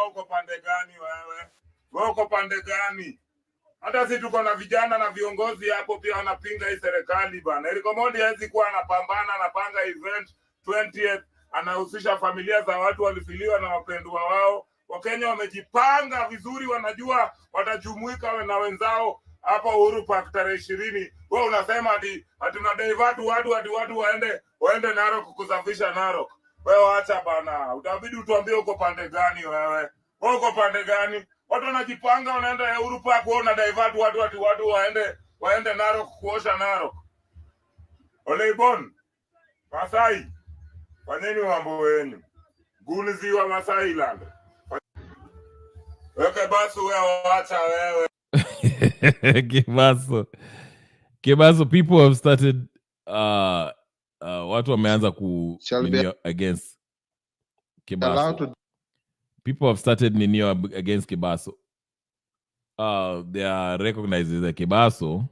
uko pande gani wewe? Wewe uko pande gani? Hata sisi tuko na vijana na viongozi hapo pia wanapinga hii serikali bana. Eriko Mondi hawezi kuwa anapambana, anapanga event 20th, anahusisha familia za watu walifiliwa na wapendwa wao. Wakenya wamejipanga vizuri, wanajua watajumuika na wenzao hapa Uhuru Park tarehe 20. Wewe unasema ati una divert watu waende Narok kusafisha Narok. Wewe acha bana. Utabidi utuambie uko pande gani wewe? Wewe uko pande gani? Watu wanajipanga wanaenda Uhuru Park, wewe una divert watu waende Narok kuosha Narok. Oleibon. Masai. Fanyeni mambo wenu. Gunizi wa Masai land. Wewe Kebaso wewe acha wewe. Kebaso, people have started watu wameanza against Kebaso. People have started against Kebaso. They are recognizing that Kebaso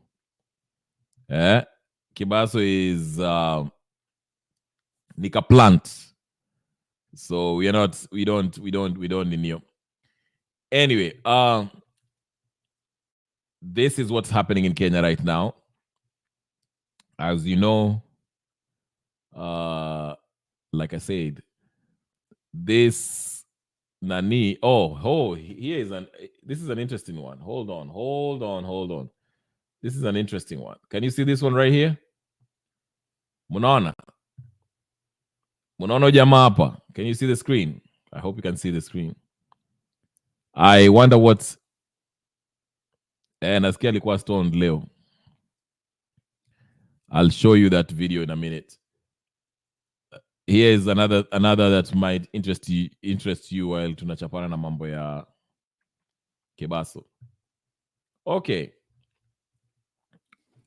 is Nika plant. So we don't Ninio. Anyway, this is what's happening in Kenya right now. As you know, like I said, this Nani. This is an interesting one. Hold on. This is an interesting one. Can you see this one right here? Munaona jamaa hapa. Can you see the screen? I hope you can see the screen. I wonder what nasikia alikuwa stoned leo. I'll show you that video in a minute. Here is another that might interest you while tunachapana na mambo ya Kebaso. Okay.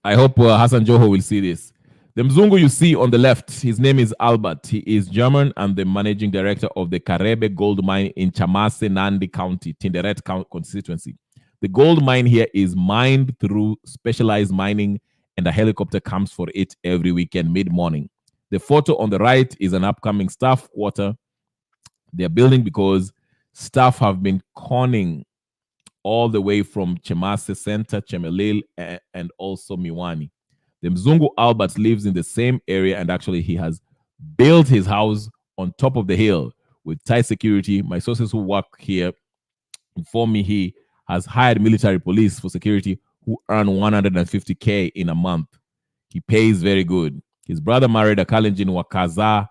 I hope Hassan Joho will see this. The Mzungu you see on the left, his name is Albert. He is German and the managing director of the Karebe gold mine in Chamase, Nandi County, Tinderet constituency. The gold mine here is mined through specialized mining, and a helicopter comes for it every weekend mid-morning. The photo on the right is an upcoming staff quarter they're building because staff have been conning all the way from Chemase Center, Chemelil, and also Miwani. The Mzungu Albert lives in the same area, and actually he has built his house on top of the hill with tight security. My sources who work here inform me he has hired military police for security who earn 150K in a month. He pays very good. His brother married a Kalenjin Wakaza.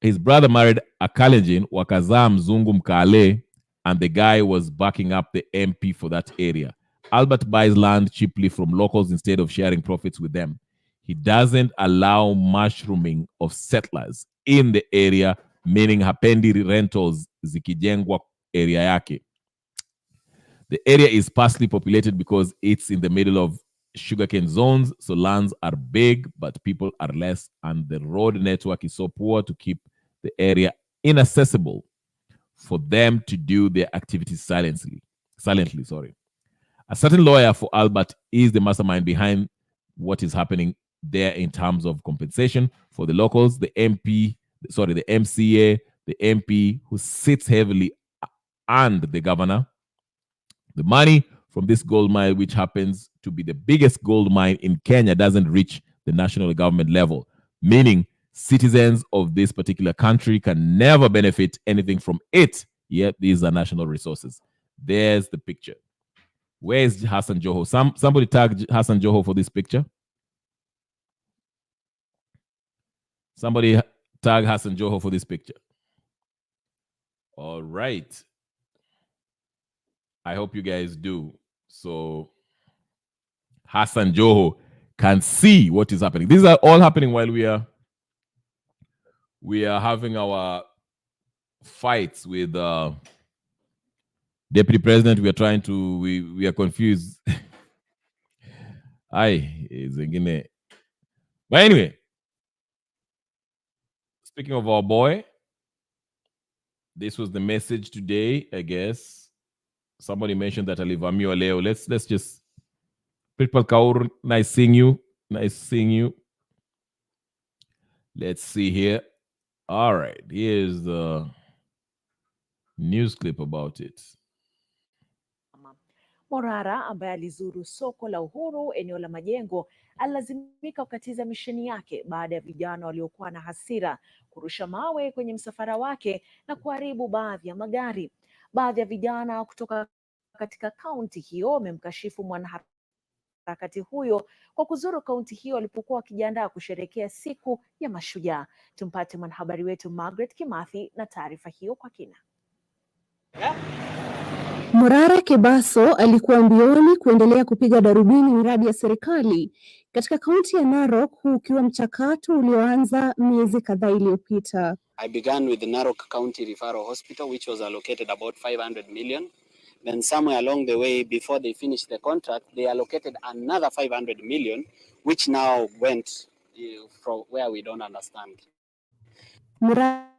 Mzungu Mkale, and the guy was backing up the MP for that area. Albert buys land cheaply from locals instead of sharing profits with them. He doesn't allow mushrooming of settlers in the area, meaning hapendi rentals zikijengwa area yake. The area is sparsely populated because it's in the middle of sugarcane zones, so lands are big, but people are less, and the road network is so poor to keep the area inaccessible for them to do their activities silently. A certain lawyer for Albert is the mastermind behind what is happening there in terms of compensation for the locals, the MCA, the MP who sits heavily, and the governor. The money from this gold mine, which happens to be the biggest gold mine in Kenya, doesn't reach the national government level, meaning citizens of this particular country can never benefit anything from it, yet these are national resources. There's the picture. Where is Hassan Joho? Somebody tag Hassan Joho for this picture. Somebody tag Hassan Joho for this picture. All right. I hope you guys do. So Hassan Joho can see what is happening. These are all happening while we are having our fights with Deputy President. We are trying to, we are confused. But anyway, speaking of our boy, this was the message today, I guess. Somebody mentioned that Alivamio Leo. Let's just, Pitpal Kaur, nice seeing you. Nice seeing you. Let's see here. All right, here's the news clip about it. Morara ambaye alizuru soko la Uhuru eneo la Majengo alilazimika kukatiza misheni yake baada ya vijana waliokuwa na hasira kurusha mawe kwenye msafara wake na kuharibu baadhi ya magari. Baadhi ya vijana kutoka katika kaunti hiyo wamemkashifu mwanaharakati huyo kwa kuzuru kaunti hiyo alipokuwa akijiandaa kusherehekea siku ya Mashujaa. Tumpate mwanahabari wetu Margaret Kimathi na taarifa hiyo kwa kina. Morara Kebaso alikuwa mbioni kuendelea kupiga darubini miradi ya serikali katika kaunti ya Narok, huu ukiwa mchakato ulioanza miezi kadhaa iliyopita. I began with the Narok County Referral Hospital, which was allocated about 500 million. Then somewhere along the way, before they finished the contract, they allocated another 500 million, which now went from where we don't understand. Morara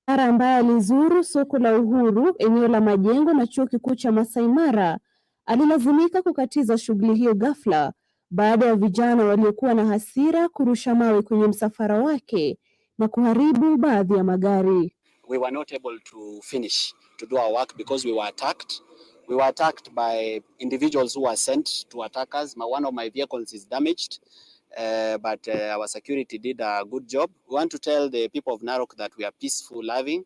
ambaye alizuru soko la Uhuru, eneo la Majengo na chuo kikuu cha Masai Mara, alilazimika kukatiza shughuli hiyo ghafla baada ya vijana waliokuwa na hasira kurusha mawe kwenye msafara wake na kuharibu baadhi ya magari. We were not able to finish to do our work because we were attacked. We were attacked by individuals who were sent to attack us. One of my vehicles is damaged, but our security did a good job. We want to tell the people of Narok that we are peaceful, loving.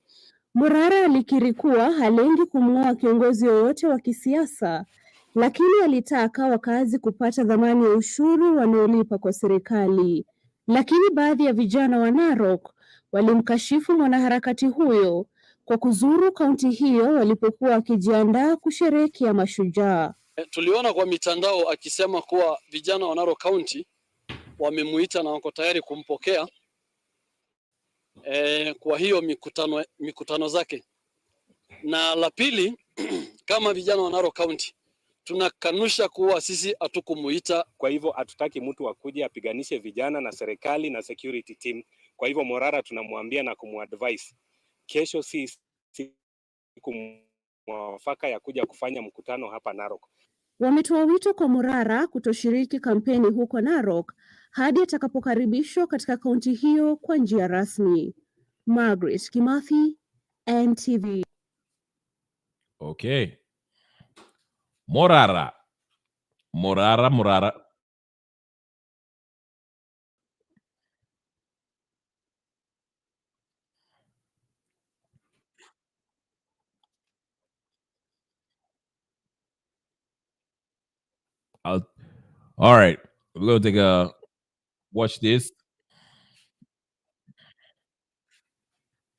Morara alikiri kuwa halengi kumng'oa kiongozi yoyote wa kisiasa, lakini alitaka wakazi kupata dhamani ya ushuru wanaolipa kwa serikali. Lakini baadhi ya vijana wa Narok walimkashifu mwanaharakati huyo kwa kuzuru kaunti hiyo walipokuwa wakijiandaa kusherehekea Mashujaa. Tuliona kwa mitandao akisema kuwa vijana wa Narok County wamemuita na wako tayari kumpokea kwa hiyo mikutano zake. Na la pili, kama vijana wa Narok County tunakanusha kuwa sisi hatukumuita. Kwa hivyo hatutaki mtu akuje apiganishe vijana na serikali na security team. Kwa hivyo Morara tunamwambia na kumuadvise, kesho si siku mwafaka ya kuja kufanya mkutano hapa Narok. Wametoa wito kwa Morara kutoshiriki kampeni huko Narok hadi atakapokaribishwa katika kaunti hiyo kwa njia rasmi. Margaret Kimathi, NTV. Okay. Morara. All right. We're going to take a watch this.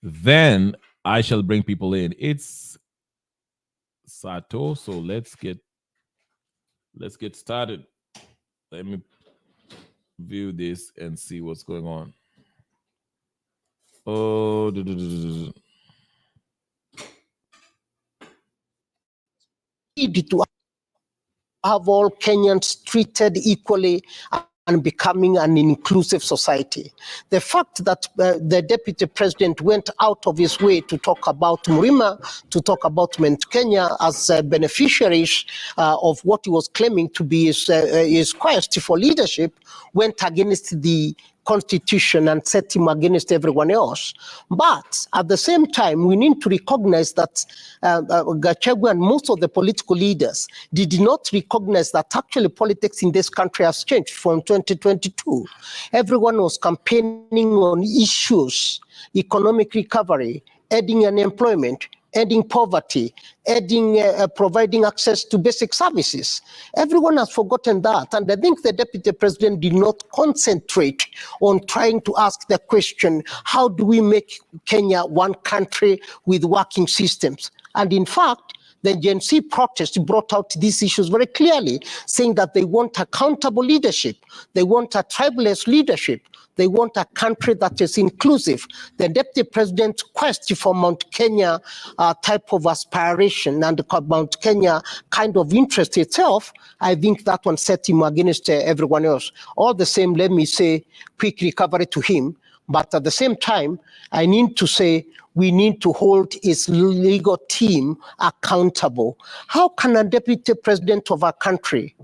Then I shall bring people in. It's Sato, so let's get started. Let me view this and see what's going on. Oh, to have all Kenyans treated equally and becoming an inclusive society. The fact that the deputy president went out of his way to talk about Mrima, to talk about Mount Kenya as beneficiaries of what he was claiming to be his quest for leadership, went against the Constitution and set him against everyone else. But at the same time, we need to recognize that Gachagua and most of the political leaders did not recognize that actually politics in this country has changed from 2022. Everyone was campaigning on issues, economic recovery, ending unemployment, ending poverty, providing access to basic services. Everyone has forgotten that. And I think the deputy president did not concentrate on trying to ask the question, how do we make Kenya one country with working systems? And in fact, the Gen Z protest brought out these issues very clearly, saying that they want accountable leadership. They want a tribalist leadership. They want a country that is inclusive. The deputy president's quest for Mount Kenya type of aspiration and Mount Kenya kind of interest itself, I think that one set him against everyone else. All the same, let me say quick recovery to him. But at the same time, I need to say we need to hold his legal team accountable. How can a deputy president of a country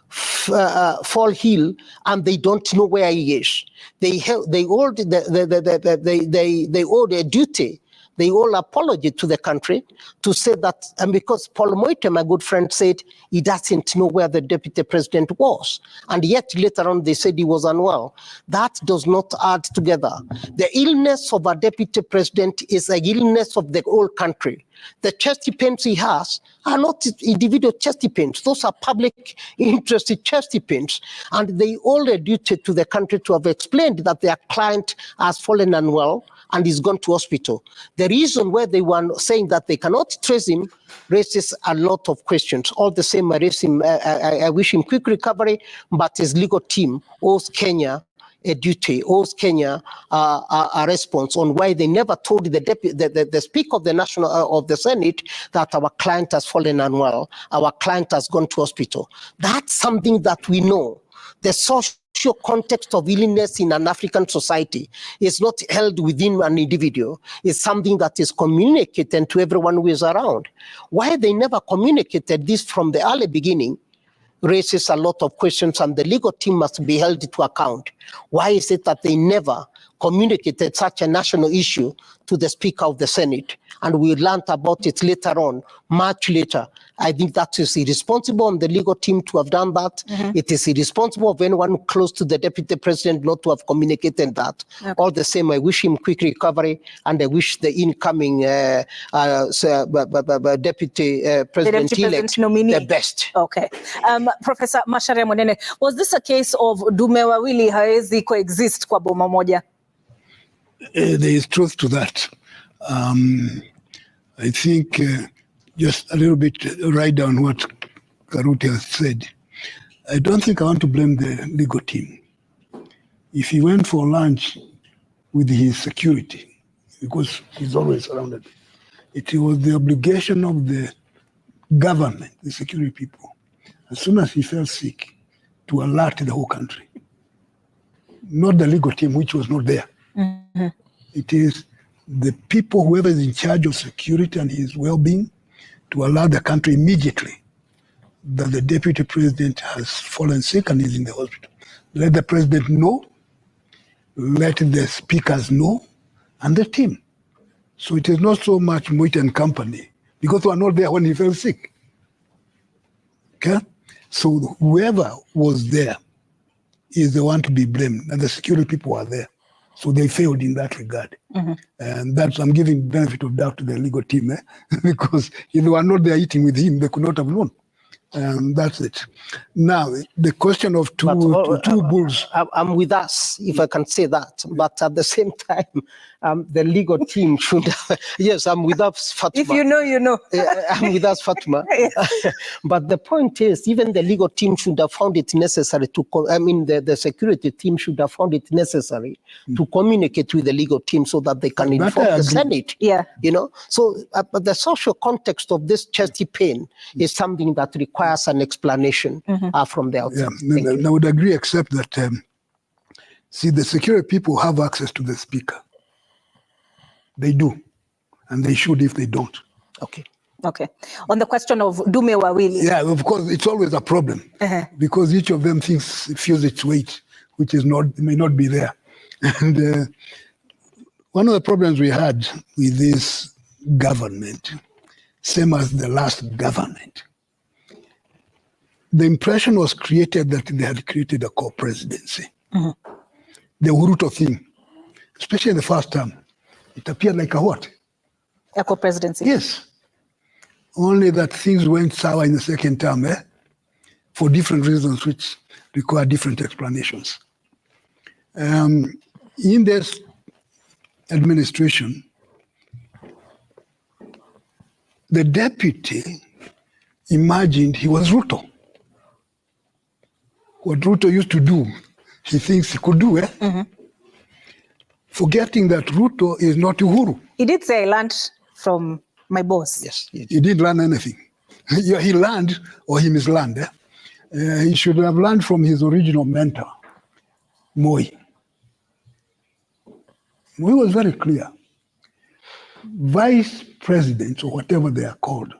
fall ill and they don't know where he is? They owe a duty. They all apology to the country to say that, and because Paul Moite, my good friend, said he doesn't know where the deputy president was. And yet later on they said he was unwell. That does not add together. The illness of a deputy president is an illness of the whole country. The chest pains he has are not individual chest pains. Those are public interest chest pains. And they all are due to the country to have explained that their client has fallen unwell and is gone to hospital. The reason why they were saying that they cannot trace him raises a lot of questions. All the same, I wish him quick recovery, but his legal team owes Kenya a duty, owes Kenya a response on why they never told the Speaker of the of the Senate that our client has fallen unwell, our client has gone to hospital. That's something that we know. The social context of illness in an African society is not held within an individual. It's something that is communicated to everyone who is around. Why they never communicated this from the early beginning raises a lot of questions, and the legal team must be held to account. Why is it that they never communicated such a national issue to the Speaker of the Senate? And we learned about it later on, much later. I think that is irresponsible on the legal team to have done that. It is irresponsible of anyone close to the deputy president not to have communicated that. Okay. All the same, I wish him quick recovery, and I wish the incoming deputy president-elect the best. Okay. Professor Macharia Monene, was this a case of dume wawili hawezi coexist kwa boma moja? There is truth to that. I think just a little bit right down what Karuti has said. I don't think I want to blame the legal team. if he went for lunch with his security, because he's always surrounded, it was the obligation of the government, the security people, as soon as he fell sick, to alert the whole country. Not the legal team, which was not there. Mm-hmm. It is the people, whoever is in charge of security and his well-being, to alert the country immediately that the deputy president has fallen sick and is in the hospital. Let the president know, let the speakers know, and the team. So it is not so much Moit and company, because we are not there when he fell sick. Okay? So whoever was there is the one to be blamed, and the security people are there. So they failed in that regard. Mm-hmm. And that's, I'm giving benefit of doubt to the legal team, because if they were not there eating with him, they could not have known. That's it. Now, the question of two bulls. I'm with us, if I can say that. But at the same time, the legal team should. Yes, I'm with us, Fatma. If you know, you know. I'm with us, Fatma. But the point is, even the legal team should have found it necessary to. The security team should have found it necessary to communicate with the legal team so that they can inform the Senate. Yeah. So but the social context of this chesty pain is something that requires an explanation from the outside. Yeah, I would agree, except that, see, the security people have access to the speaker. They do, and they should if they don't. Okay. On the question of Dume Wawili. Yeah, of course, it's always a problem because each of them feels its weight, which is may not be there. And one of the problems we had with this government, same as the last government, the impression was created that they had created a co-presidency. Mm-hmm. The Ruto thing, especially in the first term, it appeared like a what? A co-presidency. Yes. Only that things went sour in the second term, for different reasons which require different explanations. In this administration, the deputy imagined he was Ruto. What Ruto used to do, he thinks he could do, forgetting that Ruto is not Uhuru. He did say, I learned from my boss. Yes. He didn't learn anything. He learned, or he mislearned. He should have learned from his original mentor, Moi. Moi was very clear. Vice presidents, or whatever they are called,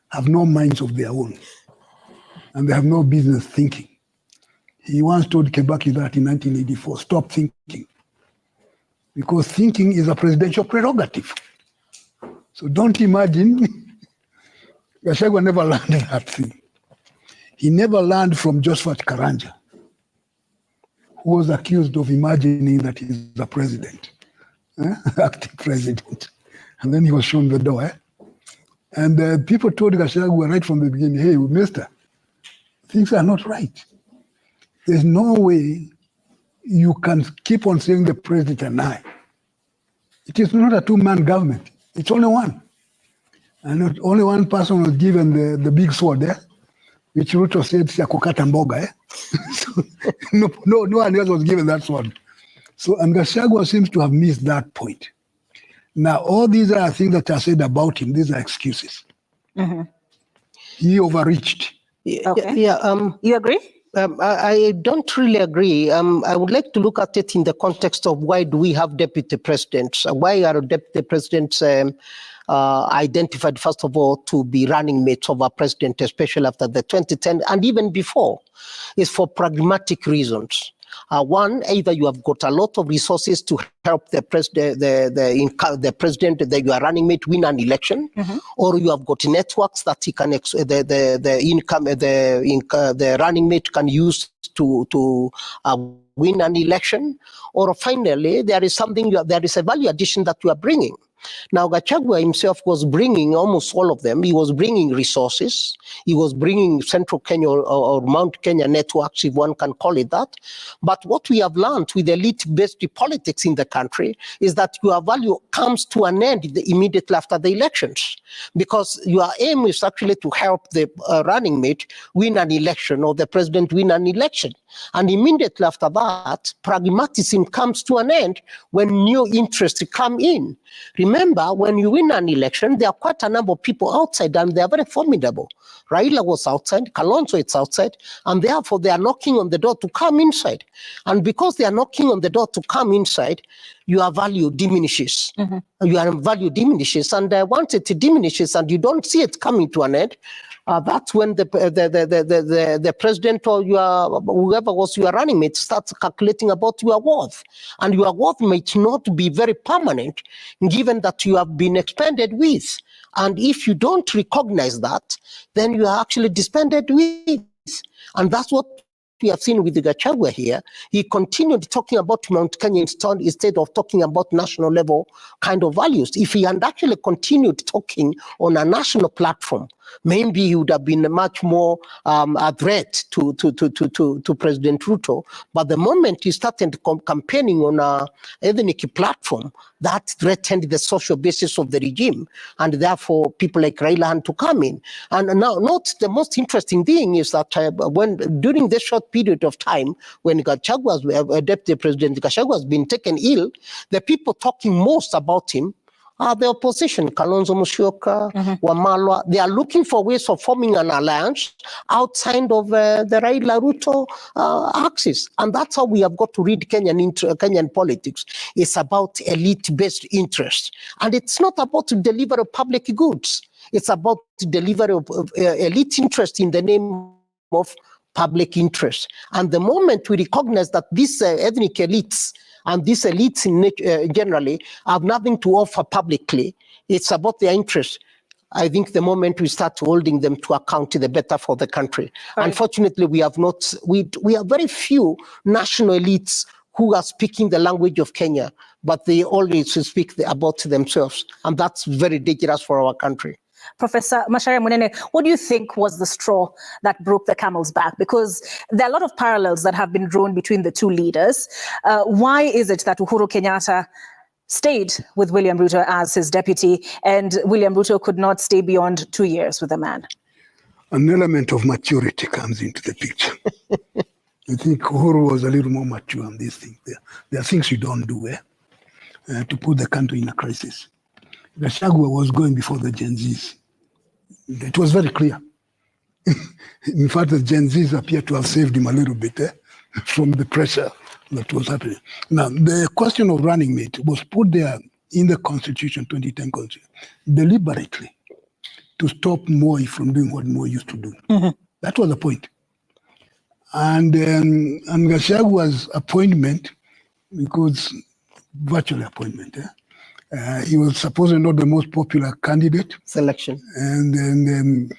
have no minds of their own, and they have no business thinking. He once told Kibaki that in 1984, stop thinking, because thinking is a presidential prerogative. So don't imagine, Gachagua never learned that thing. He never learned from Josephat Karanja, who was accused of imagining that he's a president, acting president. And then he was shown the door. And people told Gachagua right from the beginning, hey, mister, things are not right. There's no way you can keep on saying the president and I. It is not a two-man government. It's only one. And not only one person was given the big sword there, which Ruto said, Siakukata mboga. So, no one else was given that sword. So, and Gachagua seems to have missed that point. Now, all these are things that are said about him. These are excuses. Mm-hmm. He overreached. Yeah. You agree? I don't really agree. I would like to look at it in the context of why do we have deputy presidents? Why are deputy presidents identified, first of all, to be running mates of our president, especially after the 2010 and even before? Is for pragmatic reasons. One, either you have got a lot of resources to help the president that you are running mate win an election, or you have got networks that he can the running mate can use to win an election, or finally there is something there is a value addition that you are bringing. Now, Gachagua himself was bringing almost all of them. He was bringing resources. He was bringing Central Kenya or Mount Kenya networks, if one can call it that. But what we have learned with elite-based politics in the country is that your value comes to an end immediately after the elections, because your aim is actually to help the running mate win an election or the president win an election. And immediately after that, pragmatism comes to an end when new interests come in. Remember, when you win an election, there are quite a number of people outside, and they are very formidable. Raila was outside, Kalonzo is outside, and therefore they are knocking on the door to come inside. And because they are knocking on the door to come inside, your value diminishes. Your value diminishes, and once it diminishes and you don't see it coming to an end, that's when the president or whoever was your running mate starts calculating about your worth. And your worth might not be very permanent, given that you have been expended with. And if you don't recognize that, then you are actually dispended with. And that's what we have seen with the Gachagua here. He continued talking about Mount Kenya instead of talking about national level kind of values. If he had actually continued talking on a national platform, maybe he would have been much more a threat to President Ruto. But the moment he started campaigning on an ethnic platform, that threatened the social basis of the regime, and therefore people like Raila had to come in. And now, not the most interesting thing is that during this short period of time, when Deputy President Gachagua has been taken ill, the people talking most about him are the opposition, Kalonzo Musyoka, Wamalwa. They are looking for ways of forming an alliance outside of the Raila Ruto axis. And that's how we have got to read Kenyan politics. It's about elite-based interests. And it's not about to deliver public goods. It's about the delivery of elite interest in the name of public interest. And the moment we recognize that these ethnic elites and these elites generally have nothing to offer publicly, it's about their interests. I think the moment we start holding them to account, the better for the country. Right. Unfortunately, we have very few national elites who are speaking the language of Kenya, but they always speak about themselves. And that's very dangerous for our country. Professor Macharia Munene, what do you think was the straw that broke the camel's back? Because there are a lot of parallels that have been drawn between the two leaders. Why is it that Uhuru Kenyatta stayed with William Ruto as his deputy, and William Ruto could not stay beyond 2 years with the man? An element of maturity comes into the picture. I think Uhuru was a little more mature on these things. There are things you don't do to put the country in a crisis. Gachagua was going before the Gen Zs. It was very clear. In fact, the Gen Zs appear to have saved him a little bit from the pressure that was happening. Now, the question of running mate was put there in the Constitution, 2010 Constitution, deliberately to stop Moi from doing what Moi used to do. That was the point. And Gachagua's appointment, because virtual appointment, he was supposedly not the most popular candidate. Selection. And then,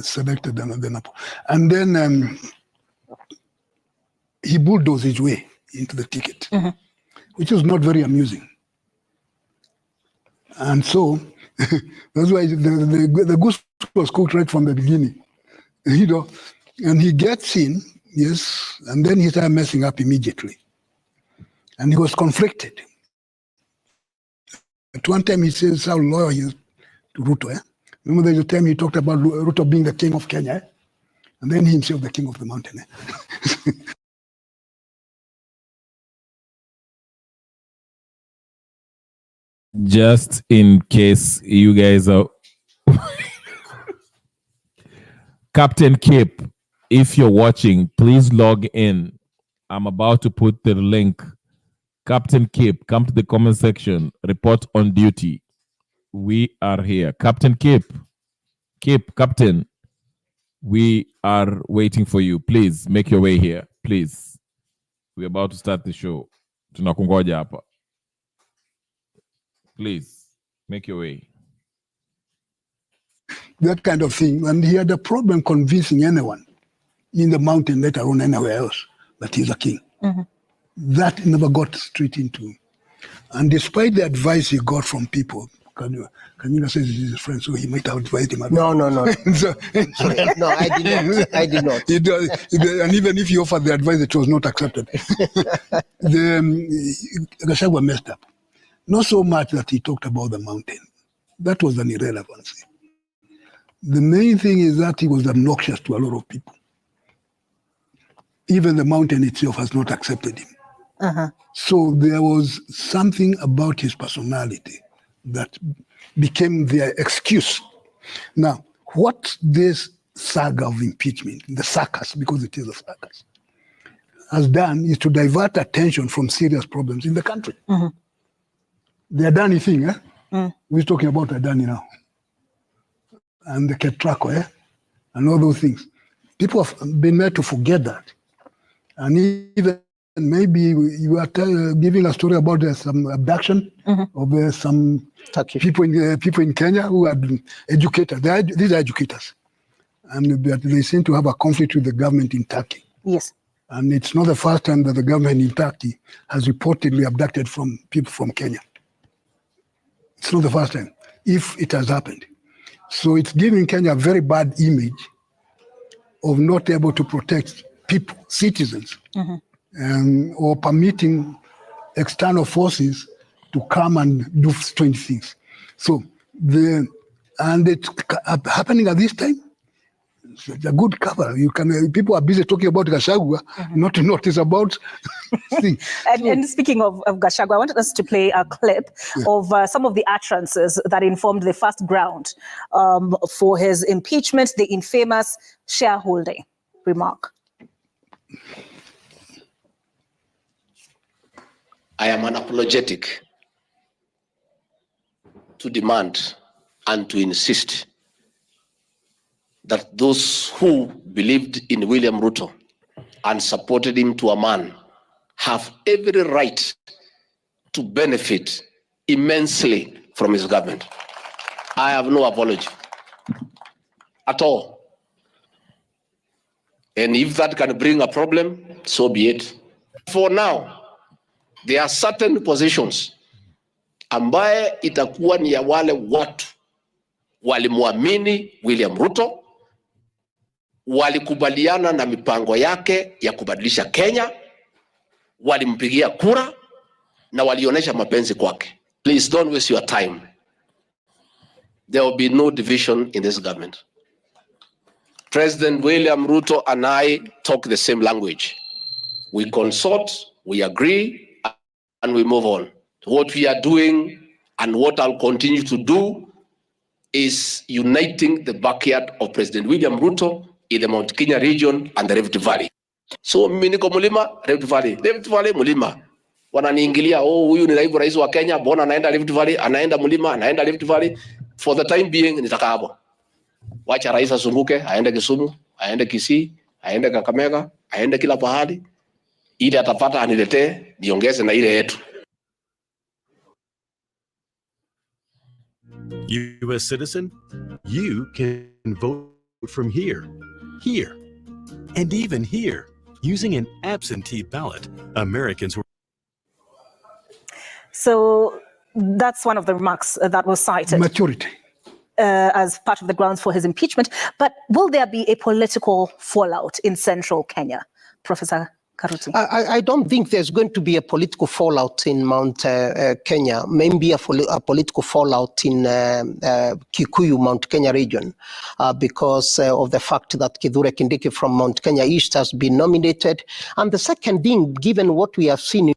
selected and then he bulldozed his way into the ticket, which was not very amusing. And so, that's why the goose was cooked right from the beginning. And he gets in, yes, and then he started messing up immediately. And he was conflicted. At one time, he says how loyal he is to Ruto. Remember, there's a time he talked about Ruto being the king of Kenya, and then he himself the king of the mountain. Just in case you guys are... Captain Kip, if you're watching, please log in. I'm about to put the link. Captain Kip, come to the comment section. Report on duty. We are here. Captain Kip, Captain, we are waiting for you. Please make your way here. Please. We're about to start the show. Tunakungoja hapa. Please make your way. That kind of thing. And he had a problem convincing anyone in the mountain, let alone anywhere else, that he's a king. That never got straight into And despite the advice he got from people, Kanyuga says he's his friend, so he might have advised him. No. So, Sorry. No, I did not. I did not. And even if he offered the advice, it was not accepted. Gachagua messed up. Not so much that he talked about the mountain. That was an irrelevancy. The main thing is that he was obnoxious to a lot of people. Even the mountain itself has not accepted him. So there was something about his personality that became their excuse. Now, what this saga of impeachment, the circus, because it is a circus, has done is to divert attention from serious problems in the country. The Adani thing, we're talking about Adani now. And the Ketrako, and all those things. People have been made to forget that. And even maybe you are giving a story about some abduction of some people in Kenya who are educated. These are educators. And they seem to have a conflict with the government in Turkey. Yes. And it's not the first time that the government in Turkey has reportedly abducted from people from Kenya. It's not the first time, if it has happened. So it's giving Kenya a very bad image of not able to protect people, citizens, or permitting external forces to come and do strange things. So it's happening at this time. It's a good cover. People are busy talking about Gachagua, not to notice about things. And speaking of Gachagua, I wanted us to play a clip of some of the utterances that informed the first ground for his impeachment, the infamous shareholding remark. I am unapologetic to demand and to insist that those who believed in William Ruto and supported him to a man have every right to benefit immensely from his government. I have no apology at all. And if that can bring a problem, so be it. For now, there are certain positions ambaye itakuwa ni ya wale watu walimwamini William Ruto, walikubaliana na mipango yake ya kubadilisha Kenya, walimpigia kura na walionyesha mapenzi kwake. Please don't waste your time. There will be no division in this government. President William Ruto and I talk the same language. We consult, we agree, and we move on. What we are doing and what I'll continue to do is uniting the backyard of President William Ruto in the Mount Kenya region and the Rift Valley. So mimi niko Mulima, Rift Valley, Mulima. Wananiingilia, huyu ni naibu rais wa Kenya, bona anaenda Rift Valley, anaenda Mulima, anaenda Rift Valley. For the time being nitakaa hapo. Wacha rais azunguke, aende Kisumu, aende Kisii, aende Kakamega, aende kila pahali. Ile atapata aniletee, niongeze na ile yetu. U.S. citizen, you can vote from here, here, and even here using an absentee ballot. Americans were. So that's one of the remarks that was cited. Maturity. As part of the grounds for his impeachment. But will there be a political fallout in central Kenya, Professor Karuti? I don't think there's going to be a political fallout in Mount Kenya, maybe a political fallout in Kikuyu, Mount Kenya region, because of the fact that Kindiki from Mount Kenya East has been nominated. And the second thing, given what we have seen.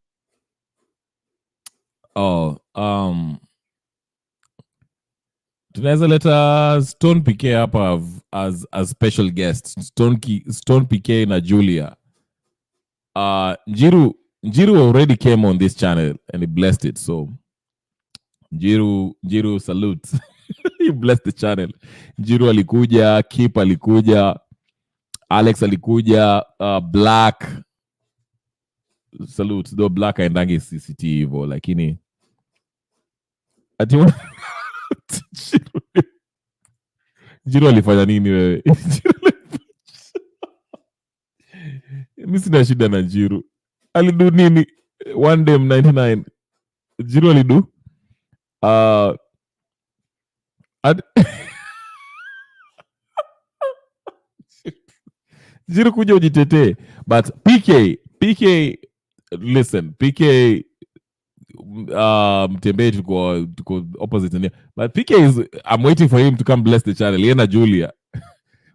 Tunaweza leta Stone PK hapa as special guest. Stone PK na Julia. Njiru already came on this channel and he blessed it. So Njiru salute. He blessed the channel. Njiru alikuja, Kip alikuja, Alex alikuja, Black salute. Though Black aendangi CCT hivyo lakini ati Njiru alifanya nini wewe? Mimi sina shida na Njiru. Alidu nini? One day 99. Njiru alidu. Njiru kuja ujitetee. But PK, listen, PK Mtembei tuko opposite. But PK I'm waiting for him to come bless the channel. Yena Julia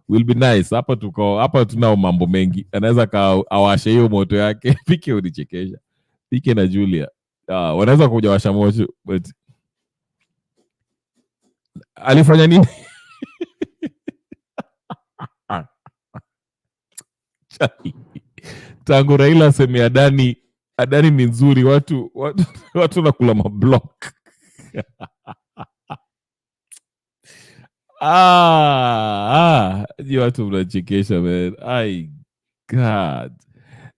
will be nice. Hapa tunao mambo mengi. Anaweza awashe hiyo moto yake. PK unichekesha. PK na Julia. Wanaweza kuja washa moto, but alifanya nini? Tangu Raila aseme Adani ni nzuri, watu nakula mablock. Watu mnachekesha, man. God.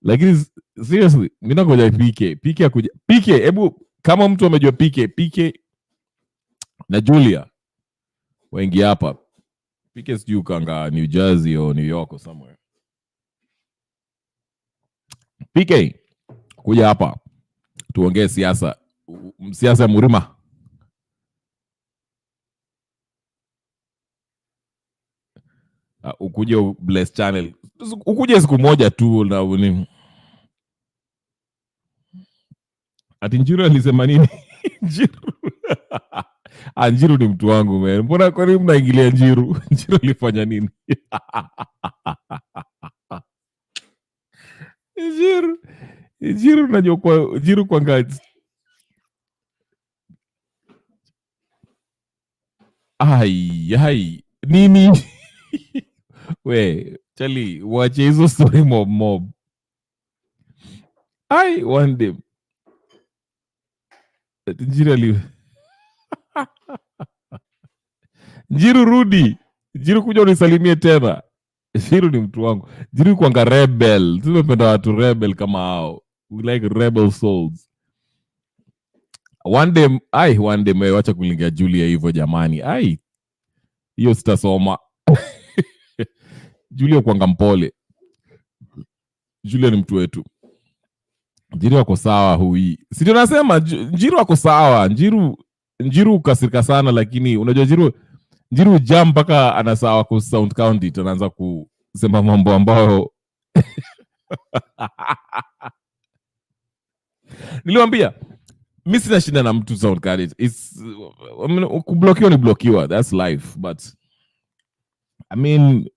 Lakini seriously, mimi nakuja PK, hebu kama mtu amejua PK na Julia wengi hapa. PK sijui kanga New Jersey or New York or somewhere. PK kuja hapa tuongee siasa ya Murima. Ukuje bless channel. Ukuje siku moja tu na uni. Ati Njiru alisema nini? Njiru ni mtu wangu, man. Mbona kwa nini mnaingilia Njiru? Njiru alifanya nini? Njiru najua kwa Njiru kwa ngazi. Nini? We, Charlie, wache hizo story mob. One day. Njiru rudi. Njiru kuja unisalimie tena. Njiru ni mtu wangu. Njiru kwanga rebel. Tumependa watu rebel kama hao. We like rebel souls. One day wacha kulingia Julia hivyo jamani. Hiyo sitasoma. Julia kwanga mpole. Julia ni mtu wetu. Njiru wako sawa hui. Si ndio nasema Njiru wako sawa. Njiru kasirika sana, lakini unajua Njiru jam mpaka anasawa ku Sound County, tunaanza kusema mambo ambayo niliwaambia mimi sina shida na mtu Sound County. Kublokiwa ni blokiwa, that's life, but I mean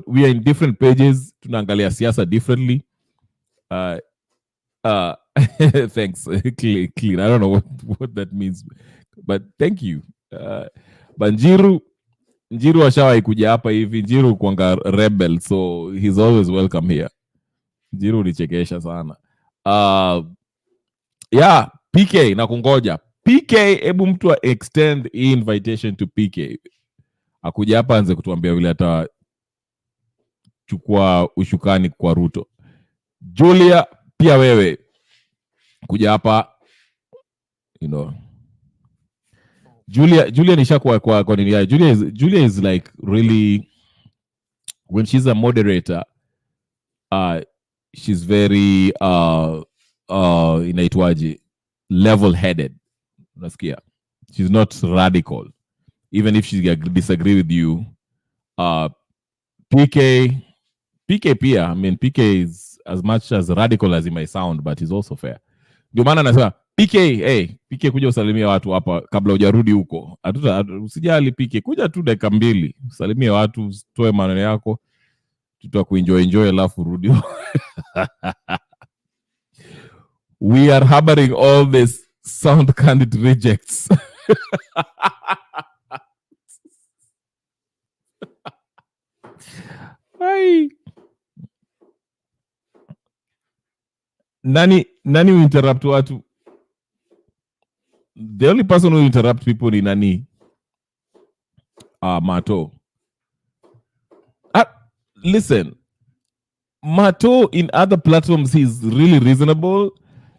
we are in different pages, tunaangalia siasa differently. Thanks. Clean. I don't know what that means, but thank you. But Njiru ashawahi kuja hapa hivi. Njiru kwanga rebel, so he's always welcome here. Njiru nichekesha sana. PK na kungoja. PK, hebu mtu extend invitation to PK. Akuja hapa anze kutuambia vile atachukua ushukani kwa Ruto. Julia, pia wewe kuja hapa, Julia nishakuwa kwa nini ya Julia is like really, when she's a moderator, she's very inaitwaje, level headed. Unasikia? She's not radical. Even if she disagree with you. PK pia, I mean PK is as much as radical as he may sound, but he's also fair. Ndio maana nasema PK kuja usalimie watu hapa kabla hujarudi huko. Usijali PK, kuja tu dakika 2, usalimie watu, toe maneno yako, tutakuenjoy alafu rudi. We are harboring all this sound candid rejects. Nani interrupt watu? The only person who interrupt people ni nani? Mato. Listen, Mato in other platforms he's really reasonable,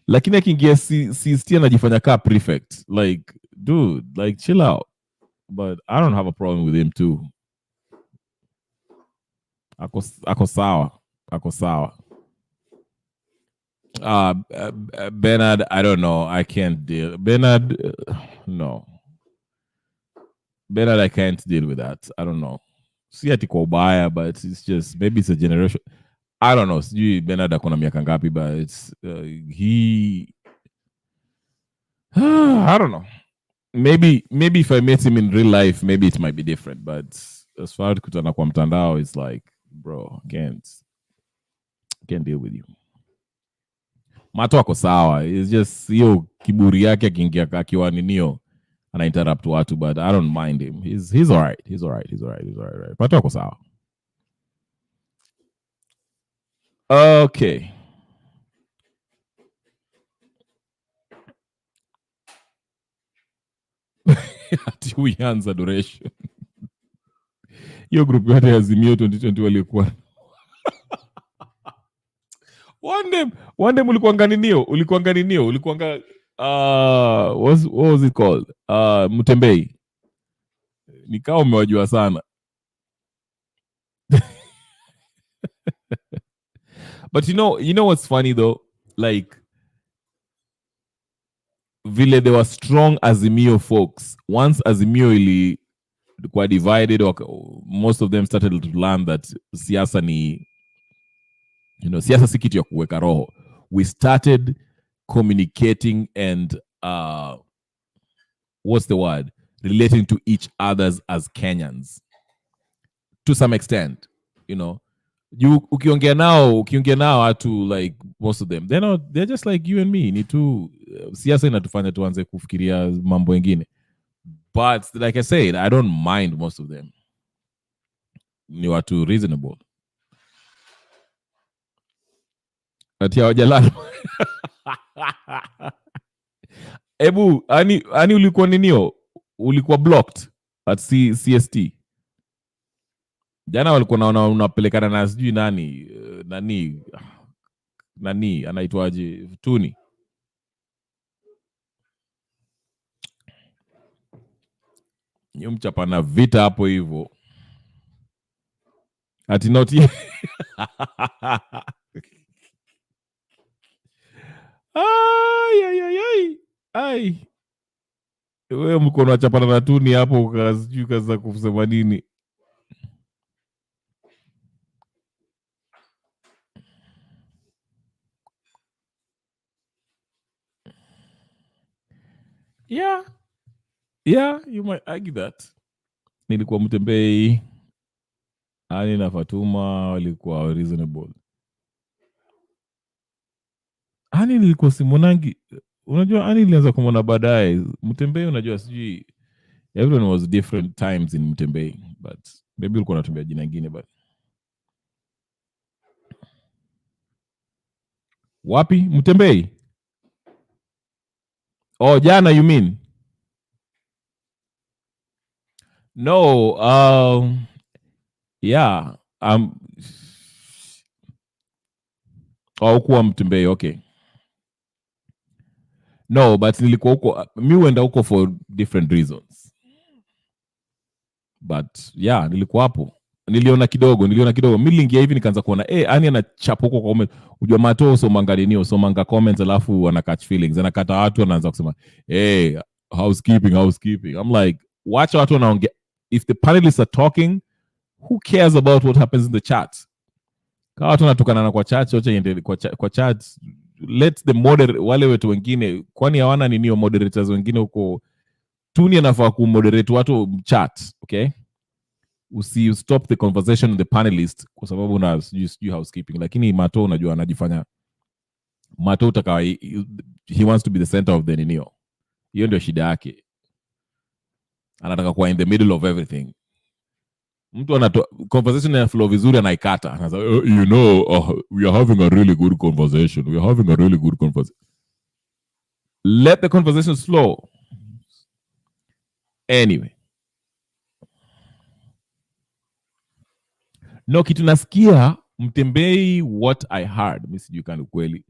lakini akiingia si anajifanya ka prefect. Like, dude, like chill out. But I don't have a problem with him too. Ako sawa. Bernard, I don't know. I can't deal. Bernard, no. Bernard, I can't deal with that. I don't know. See ati kwa ubaya, but it's just, maybe it's a generation. I don't know. Sijui Bernard akona miaka ngapi, but it's he. I don't know. Maybe if I met him in real life, maybe it might be different. But as far as kutana kwa mtandao, it's like, bro, can't deal with you. Mato ako sawa. It's just hiyo kiburi yake akiingia akiwa ninio ana interrupt watu, but I don't mind him. He's all right. He's all right. Right? Mato ako sawa. Okay. Ati uianza duration. Hiyo group yote ya Azimio 2020 walikuwa. One day ulikuanga ninio, what was it called? Mutembei. Nikao umewajua sana. But you know what's funny though? Like, vile they were strong Azimio folks. Once Azimio were divided, or most of them started to learn that siasa ni, siasa si kitu ya kuweka roho. We started communicating and what's the word? Relating to each others as Kenyans. To some extent, ukiongea nao to like most of them, they're just like you and me. Ni tu siasa inatufanya tuanze kufikiria mambo mengine. But like I said, I don't mind most of them. Ni watu reasonable. Ati hawajalala. Ebu, ani ulikuwa ninio? Ulikuwa blocked at CST. Jana walikuwa naona unapelekana na sijui nani anaitwaje Tuni. Mchapana vita hapo hivyo. Ati not ai. Wewe mkono achapana na Tuni hapo sijui kaza kusema nini. Yeah, you might argue that. Nilikuwa Mutembei, Ani na Fatuma walikuwa reasonable. Ani nilikuwa simonangi. Unajua Ani nilianza kumwona baadaye. Mutembei unajua sijui, everyone was different times in Mutembei, but maybe ulikuwa unatembea jina lingine, but wapi Mutembei? Oh, jana you mean? No, yeah. Kuwa Mutembei, okay. No, but nilikuwa huko, mi wenda huko for different reasons. But yeah, nilikuwa hapo. Niliona kidogo. Mimi niliingia hivi nikaanza kuona Ani anachapa huko kwa comment. Unajua Mato somanga comments alafu ana catch feelings. Anakata watu anaanza kusema, housekeeping. I'm like, watch watu wanaongea. If the panelists are talking, who cares about what happens in the chat? Kama watu wanatukana kwa chat, wote iende kwa chat. Let the wale wetu wengine, kwani hawana nini moderators wengine huko. Tuni anafaa kumoderate watu chat, okay? You stop the conversation with the panelist kwa sababu na sijui housekeeping, lakini Mato unajua anajifanya Mato utakawa, he wants to be the center of the ninio. Hiyo ndio shida yake. Anataka kuwa in the middle of everything. Mtu conversation ya flow vizuri anaikata. Anasema, we are having a really good conversation. Let the conversation flow. Anyway. No, kitu nasikia Mtembei, what I heard, mimi sijui kama kweli.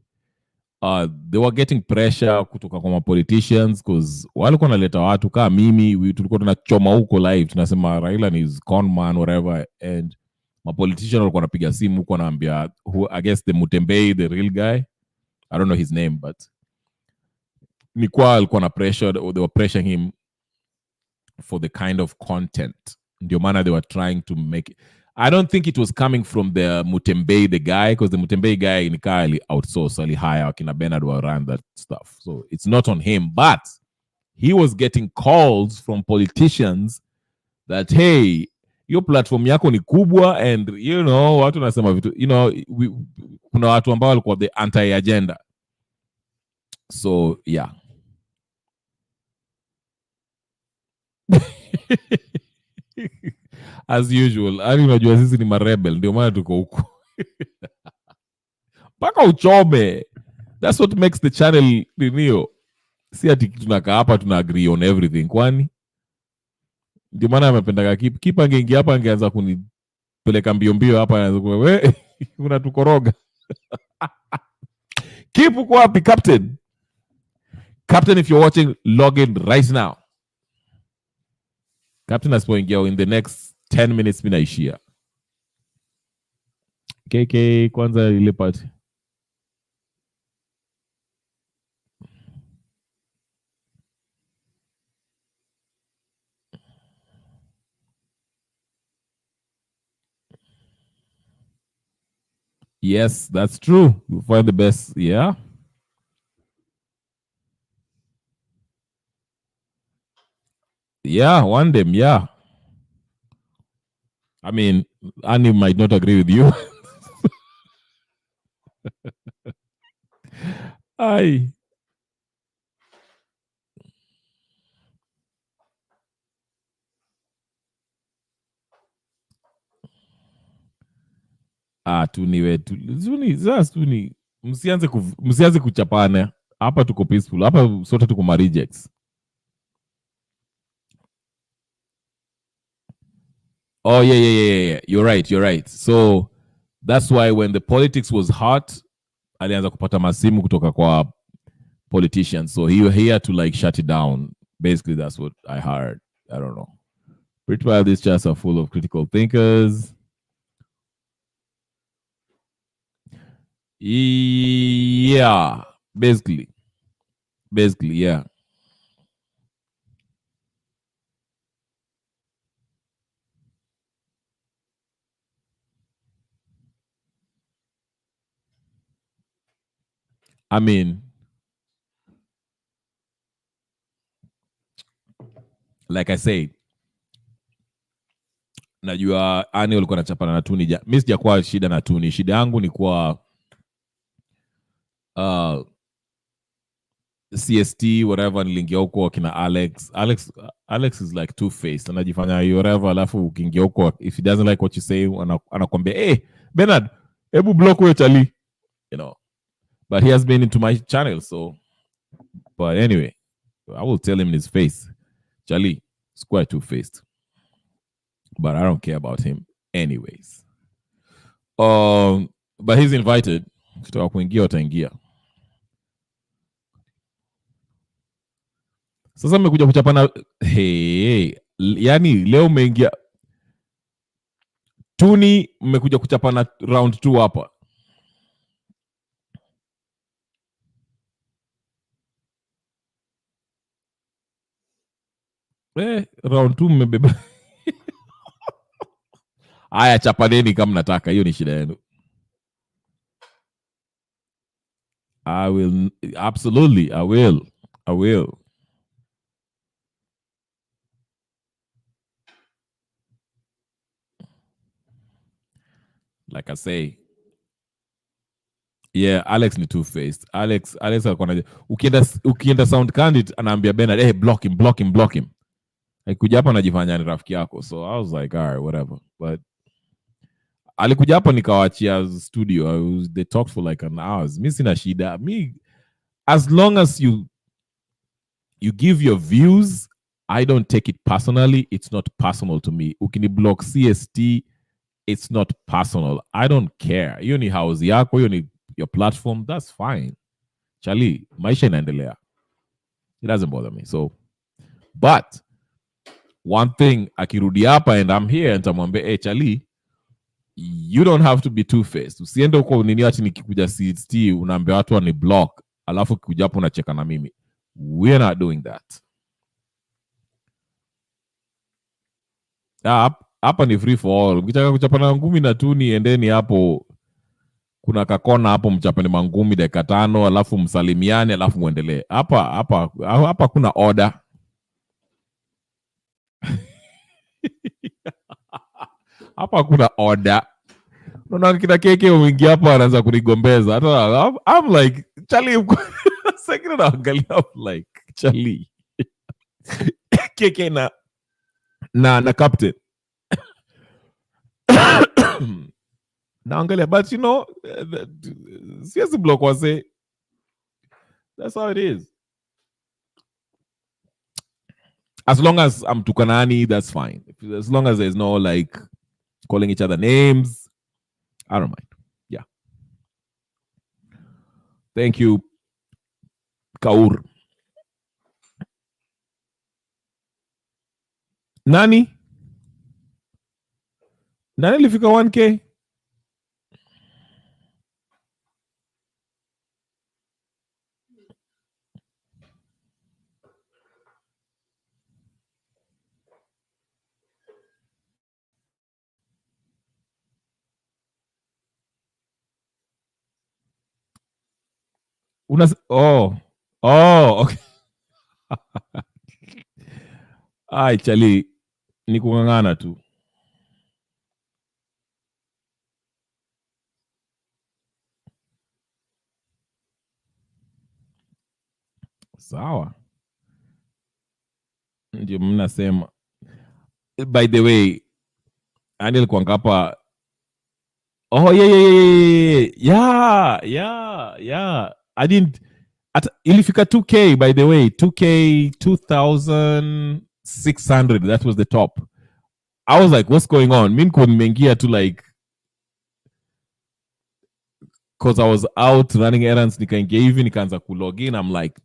They were getting pressure kutoka kwa politicians because walikuwa wanaleta watu kama mimi, tulikuwa tunachoma huko live tunasema Raila is con man whatever, and politicians walikuwa wanapiga simu huko wanaambia I guess the Mutembei the real guy I don't know his name, but Nikwa alikuwa na pressured, or they were pressuring him for the kind of content. Ndio maana they were trying to make it. I don't think it was coming from the Mutembei, the guy, because the Mutembei guy in Kali outsourced, Ali hire, Akina Bernard will run that stuff. So it's not on him, but he was getting calls from politicians that, hey, your platform yako ni kubwa, and you know, watu nasema vitu, you know, kuna watu ambao walikuwa the anti-agenda. So, yeah. As usual, ani unajua sisi ni marebel, ndio maana tuko huko. Paka uchome. That's what makes the channel renew. Si ati tunakaa hapa tuna agree on everything, kwani? Ndio maana amependaga Keep angeingia hapa angeanza kunipeleka mbio hapa, anaanza kwa wewe unatukoroga. Keep uko wapi, Captain? Captain, if you're watching, log in right now. Captain asipoingia in the next 10 minutes minaishia. KK kwanza ile part. Yes, that's true. You find the best, yeah. Yeah, one them, yeah. I mean, Annie might not agree with you. Aye. Tuni wetu. Tuni. Msianze kuchapana. Hapa tuko peaceful. Hapa sote tuko ma rejects. Oh, yeah. You're right. So, that's why when the politics was hot, alianza kupata masimu kutoka kwa politicians. So, he had to like shut it down. Basically, that's what I heard. I don't know. Pretty well, these chats are full of critical thinkers. Yeah, basically, yeah. I mean, like I said, najua Ani walikuwa nachapana na Tuni. Mimi sijakuwa shida na Tuni. Shida yangu ni kwa CST whatever, nilingia huko kina Alex is like two-faced, anajifanya whatever, alafu ukiingia huko, if he doesn't like what you say, anakwambia hey Bernard, hebu block huyo chali, you know. But he has been into my channel, so but anyway, I will tell him in his face, chali is quite two-faced, but I don't care about him anyways. But he's invited. Kitaka kuingia utaingia. Sasa mmekuja kuchapana, hey, yani leo umeingia Tuni, mmekuja kuchapana round 2 hapa. Round 2 mmebeba. Aya, chapaneni kama mnataka, hiyo ni shida yenu. I will, absolutely, I will. Like I say, yeah, Alex ni two-faced. Alex alikuwa na ukienda sound candidate anaambia Bernard, hey, block him. Alikuja hapa anajifanya ni rafiki yako. So I was like, all right, whatever. But alikuja hapa nikawaachia studio. They talked for like an hour. Mimi sina shida. Me, as long as you give your views, I don't take it personally. It's not personal to me. Ukini block CST, it's not personal. I don't care. Hiyo ni house yako, hiyo ni your platform, that's fine. Chali, maisha inaendelea. It doesn't bother me. So, but one thing, akirudi hapa and I'm here, nitamwambia, hey, Chali, you don't have to be two-faced. Usiende huko nini ati nikikuja CST unaambia watu wani block, alafu kuja hapo unacheka na mimi. We're not doing that. Hapa ni free for all. Ukitaka kuchapana ngumi na tuni, endeni hapo. Kuna kakona hapo, mchapane mangumi dakika 5, alafu msalimiane, alafu muendelee. Hapa kuna order. Hapa kuna order. Unaona kina keke umeingia hapa anaanza kunigombeza. Hata I'm like, Charlie, second naangalia, I'm like, Charlie. Keke na captain. Naangalia, but you know, CS block was say that's how it is. As long as I'm Tukanani, that's fine. As long as there's no like calling each other names, I don't mind. Yeah. Thank you, Kaur. Nani lifika 1K? Okay. Ai, Charlie, ni kungangana tu. Sawa. Ndio mnasema. By the way, Anil Kwangapa. Oh, yeah. I didn't. Ilifika 2K, by the way. 2K, 2,600. That was the top. I was like, what's going on? Minko nimengia to like, because I was out running errands, nikaingia hivi, nikaanza kulogin. I'm like,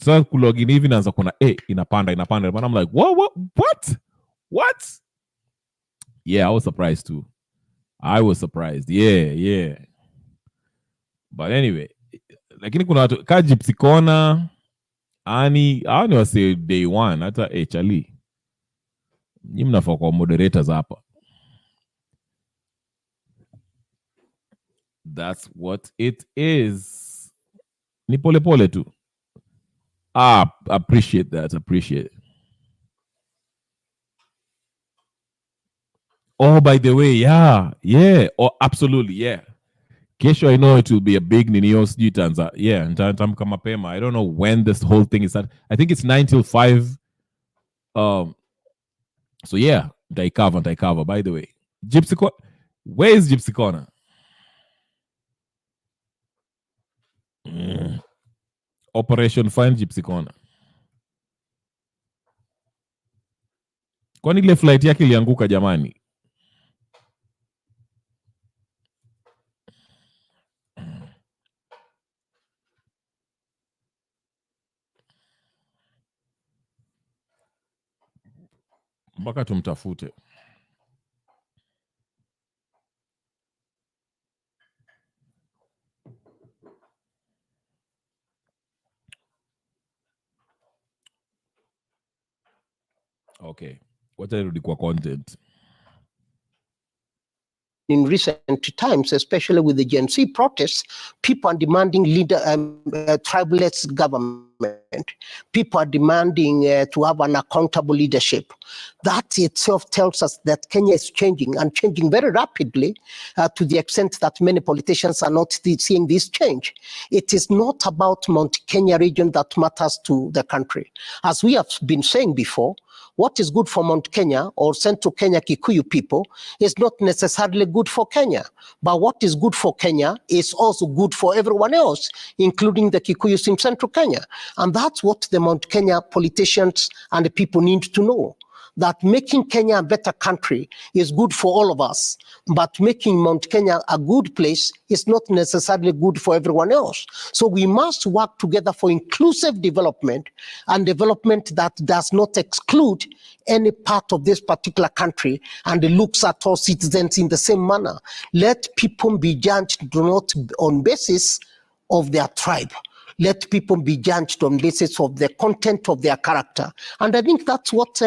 so kulogin hivi, naanza kuna, inapanda. But I'm like, what? Yeah, I was surprised too. I was surprised. Yeah. But anyway, lakini kuna watu ka Gypsy Corner, Ani wase day one, hata Charlie. Nyi mnafaa kwa moderators hapa. That's what it is. Ni pole pole tu. Appreciate that. Appreciate it. Oh, by the way, yeah. Oh, absolutely, yeah. Kesho, I know it will be a big ninio sijui tanza. Yeah, ntamka mapema. I don't know when this whole thing is at. I think it's 9 till 5. So yeah, Daikava, by the way. Gypsy Corner. Where is Gypsy Corner? Operation Find Gypsy Corner. Kwani ile flight yake ilianguka jamani? Mpaka tumtafute. Okay. What are the content? In recent times, especially with the Gen Z protests, people are demanding tribalist government. People are demanding to have an accountable leadership. That itself tells us that Kenya is changing and changing very rapidly to the extent that many politicians are not seeing this change. It is not about Mount Kenya region that matters to the country. As we have been saying before, what is good for Mount Kenya or Central Kenya Kikuyu people is not necessarily good for Kenya. But what is good for Kenya is also good for everyone else, including the Kikuyus in Central Kenya. And that's what the Mount Kenya politicians and the people need to know. that making Kenya a better country is good for all of us, but making Mount Kenya a good place is not necessarily good for everyone else. So we must work together for inclusive development and development that does not exclude any part of this particular country and looks at all citizens in the same manner. Let people be judged not on basis of their tribe. Let people be judged on basis of the content of their character. And I think that's what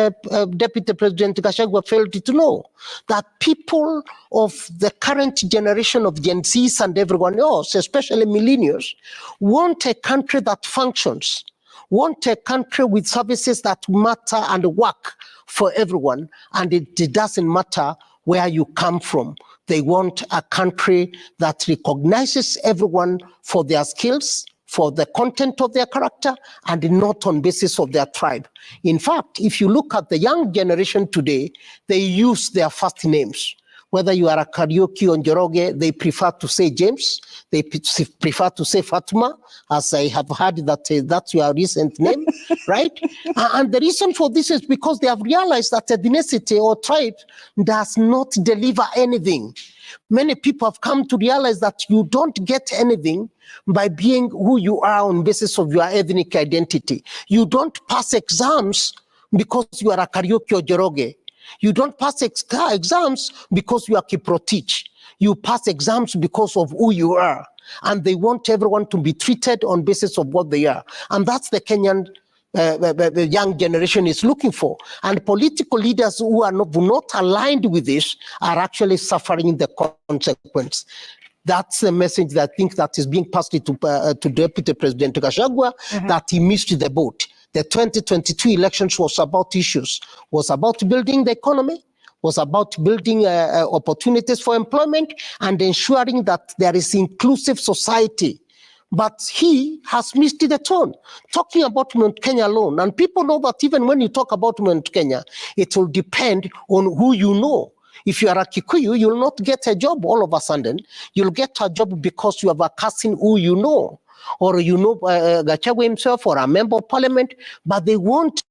Deputy President Gachagua failed to know, that people of the current generation of Gen Zs and everyone else, especially millennials, want a country that functions, want a country with services that matter and work for everyone, and it doesn't matter where you come from. They want a country that recognizes everyone for their skills, for the content of their character, and not on basis of their tribe. In fact, if you look at the young generation today, they use their first names. Whether you are a Karaoke or Njoroge, they prefer to say James, they prefer to say Fatuma, as I have heard that that's your recent name, right? And the reason for this is because they have realized that ethnicity or tribe does not deliver anything. Many people have come to realize that you don't get anything by being who you are on basis of your ethnic identity. You don't pass exams because you are a Karaoke or Njoroge. You don't pass exams because you are Kiprotich. You pass exams because of who you are. And they want everyone to be treated on basis of what they are. And that's the Kenyan the young generation is looking for. And political leaders who are not aligned with this are actually suffering the consequence. That's the message that I think that is being passed to Deputy President Gachagua, that he missed the boat. The 2022 elections was about issues, was about building the economy, was about building opportunities for employment and ensuring that there is inclusive society. But he has missed the tone, talking about Mount Kenya alone. And people know that even when you talk about Mount Kenya, it will depend on who you know. If you are a Kikuyu, you'll not get a job all of a sudden. You'll get a job because you have a cousin who you know, or you know Gachagua himself or a member of parliament, but they won't.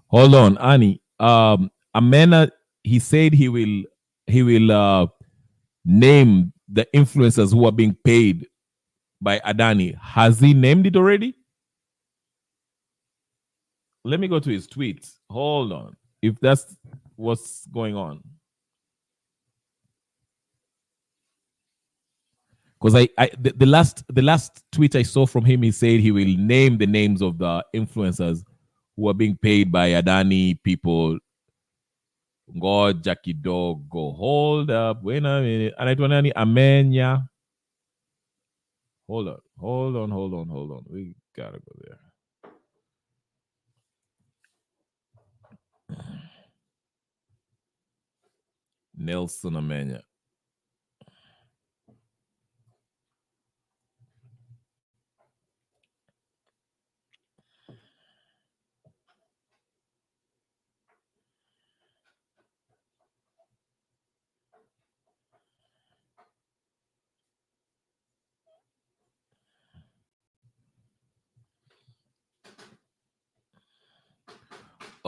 Hold on, Annie. Amena, he said he will name the influencers who are being paid by Adani. Has he named it already? Let me go to his tweets. Hold on. If that's what's going on. Because the last tweet I saw from him, he said he will name the names of the influencers who are being paid by Adani people. Ngoja kidogo. Hold up. Wait a minute. Anaitwa nani? Amenya. Hold on. We gotta go there. Nelson Amenya.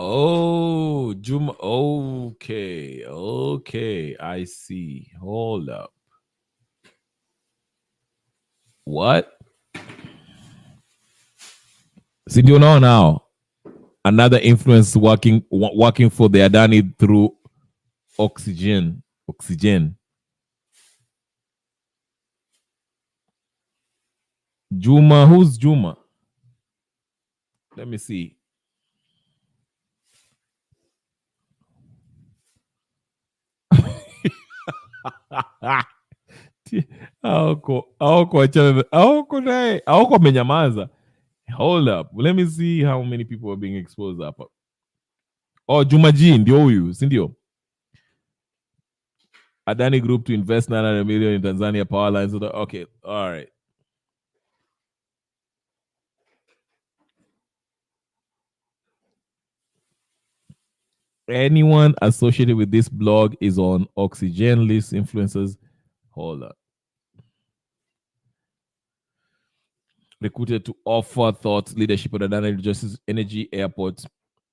Oh, Juma. Okay. I see. Hold up. What? See, do you know now? Another influence working for the Adani through Oxygen. Juma, who's Juma? Let me see. Hawako amenyamaza. Hold up. Let me see how many people are being exposed up. Oh, Juma G ndio huyu, si ndio? Adani Group to invest 900 million in Tanzania power lines. Okay, all right. Anyone associated with this blog is on Oxygen list influencers. Hold up. recruited to offer thought leadership at Adani Justice Energy Airport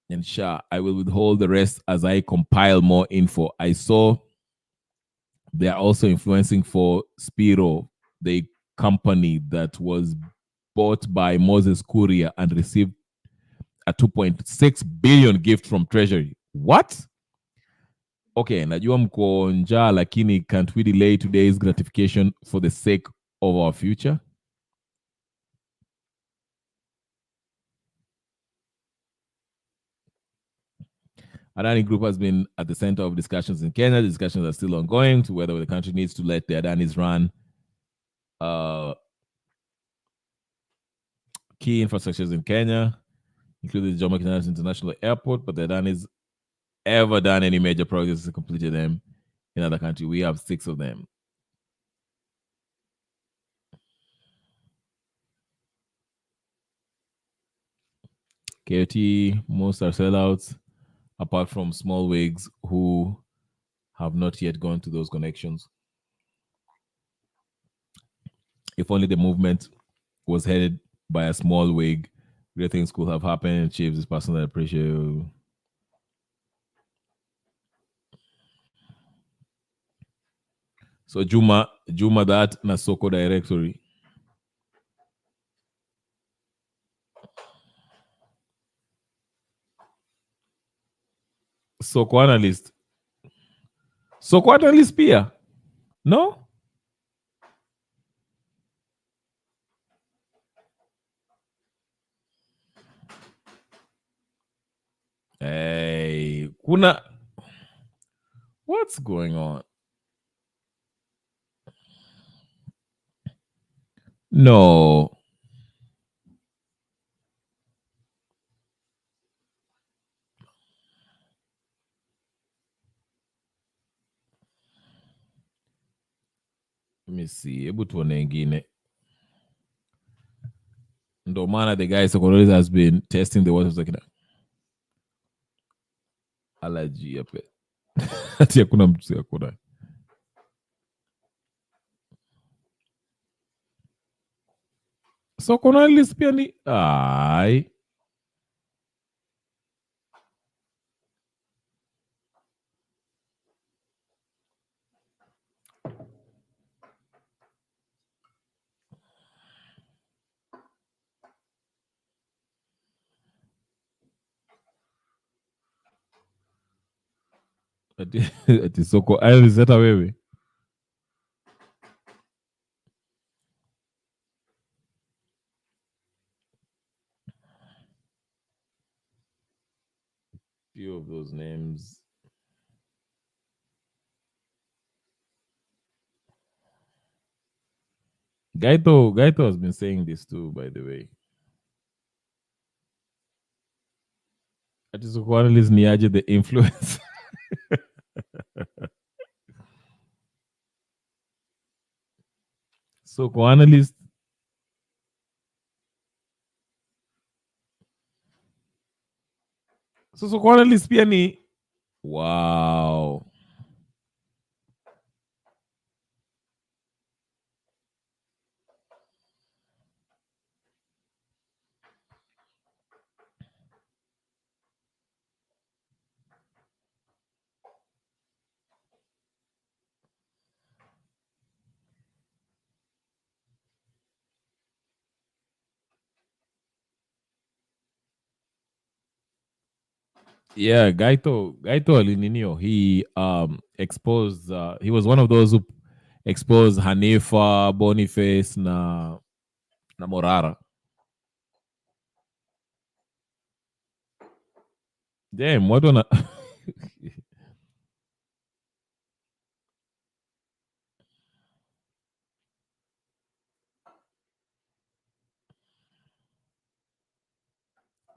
and Shah. I will withhold the rest as I compile more info. I saw they are also influencing for Spiro, the company that was bought by Moses Kuria and received a 2.6 billion gift from Treasury. What? Okay, najua mko njaa lakini can't we delay today's gratification for the sake of our future? Adani Group has been at the center of discussions in Kenya. The discussions are still ongoing to whether the country needs to let the Adanis run key infrastructures in Kenya, including the Jomo Kenyatta International Airport, but the Adanis ever done any major projects and completed them in other countries. We have 6 of them. KOT, most are sellouts, apart from small wigs who have not yet gone to those connections. If only the movement was headed by a small wig, great things could have happened and achieved this personal appreciation. So Juma that na Soko directory. Soko analyst. Soko analyst pia? No? Hey, kuna what's going on? No. Let me see. Hebu tuone ingine. Ndo maana the guy Sokonolis has been testing the waters like allergy hapa. Ati hakuna mtu hakuna. Sokonolis pia ni ai. Ati Soko analyst hata wewe. Few of those names. Gaito has been saying this too, by the way. Ati Soko analyst ni aje the influence. Soko analyst. So Soko analyst pia ni wow. Yeah, Gaito Alininio, he exposed he was one of those who exposed Hanifa, Boniface na Morara. Damn, what on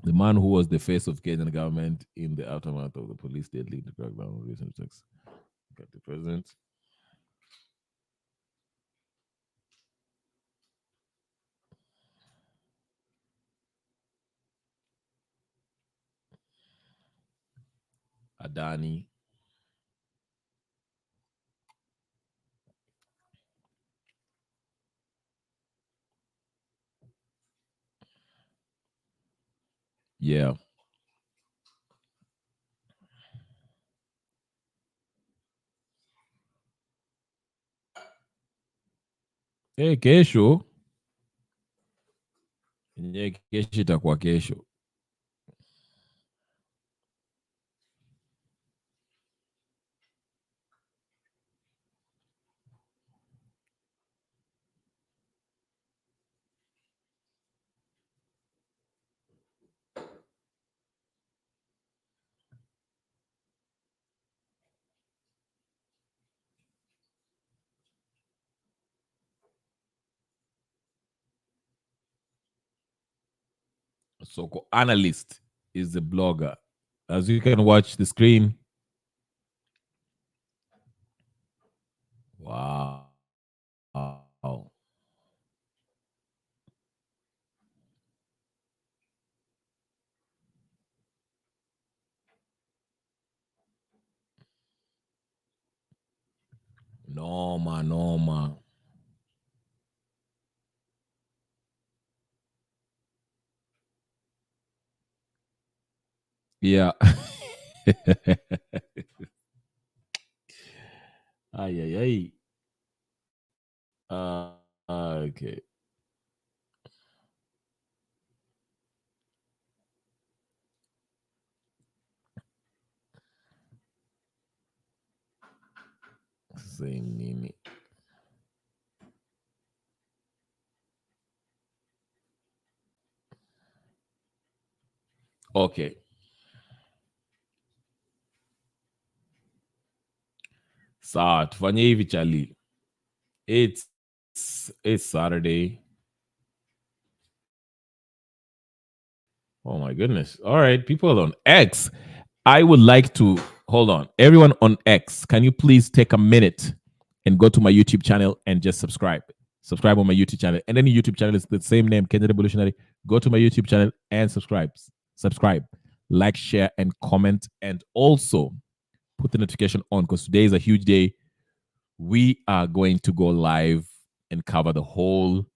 the man who was the face of Kenyan government in the aftermath of the police deadly crackdown on recent attacks. Got the president. Adani. Yeah. Hey, kesho. Nye kesho itakuwa kesho. So analyst is the blogger. As you can watch the screen. Wow. Noma. Yeah. Ay. Okay. Same nini. Okay. Sawa, tufanye hivi chali. It's Saturday. Oh my goodness. All right, people on X. I would like to hold on. Everyone on X, can you please take a minute and go to my YouTube channel and just subscribe? Subscribe on my YouTube channel. And any YouTube channel is the same name, Kenya Revolutionary. Go to my YouTube channel and subscribe. Subscribe, like, share, and comment. And also put the notification on because today is a huge day. We are going to go live and cover the whole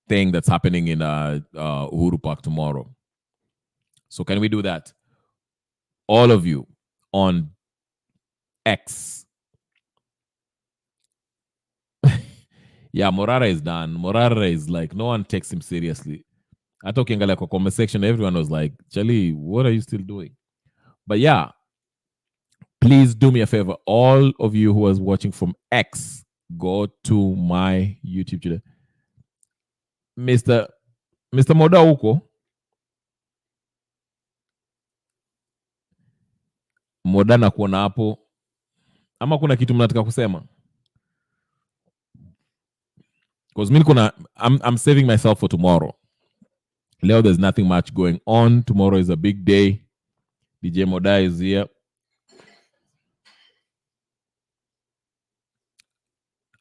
thing that's happening in Uhuru Park tomorrow. So can we do that? All of you on X. Yeah, Morara is done. Morara is like, no one takes him seriously. I talking like a comment section, everyone was like, Charlie, what are you still doing? But yeah, please do me a favor. All of you who are watching from X, go to my YouTube channel. Mr. Moda huko. Moda na kuona hapo. Ama kuna kitu mnataka kusema? Because I'm saving myself for tomorrow. Leo, there's nothing much going on. Tomorrow is a big day. DJ Moda is here.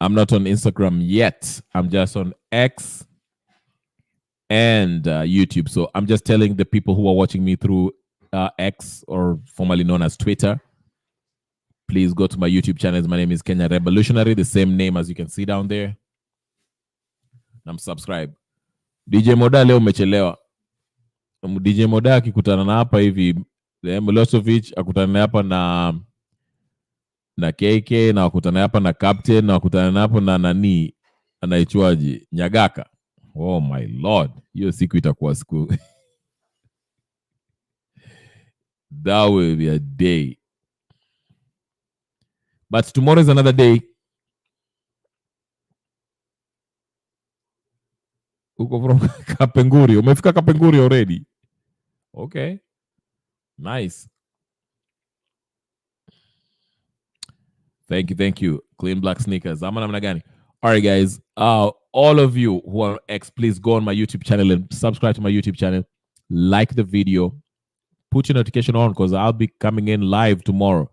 I'm not on Instagram yet. I'm just on X and YouTube. So I'm just telling the people who are watching me through X, or formerly known as Twitter, please go to my YouTube channel. My name is Kenya Revolutionary, the same name as you can see down there. I'm subscribed. DJ Moda leo umechelewa. DJ Moda akikutana na hapa hivi, Milosevic akutana hapa na KK, na wakutana hapa na Captain, na wakutana hapa na nani anaichwaji Nyagaka. Oh my lord, hiyo siku itakuwa siku. That will be a day. But tomorrow is another day. Uko from Kapenguri. Umefika Kapenguri already? Okay. Nice. Thank you. Clean black sneakers. All right, guys. All of you who are X, please go on my YouTube channel and subscribe to my YouTube channel. Like the video. Put your notification on because I'll be coming in live tomorrow.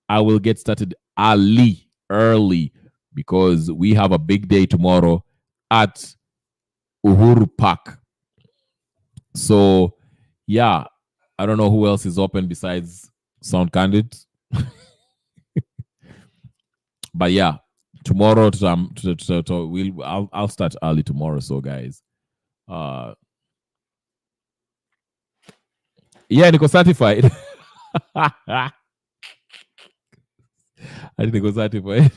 I will get started early because we have a big day tomorrow at Uhuru Park. So, yeah, I don't know who else is open besides Sound Candid. But yeah, tomorrow I'll start early tomorrow. So guys, Yeah, niko certified. I think niko certified.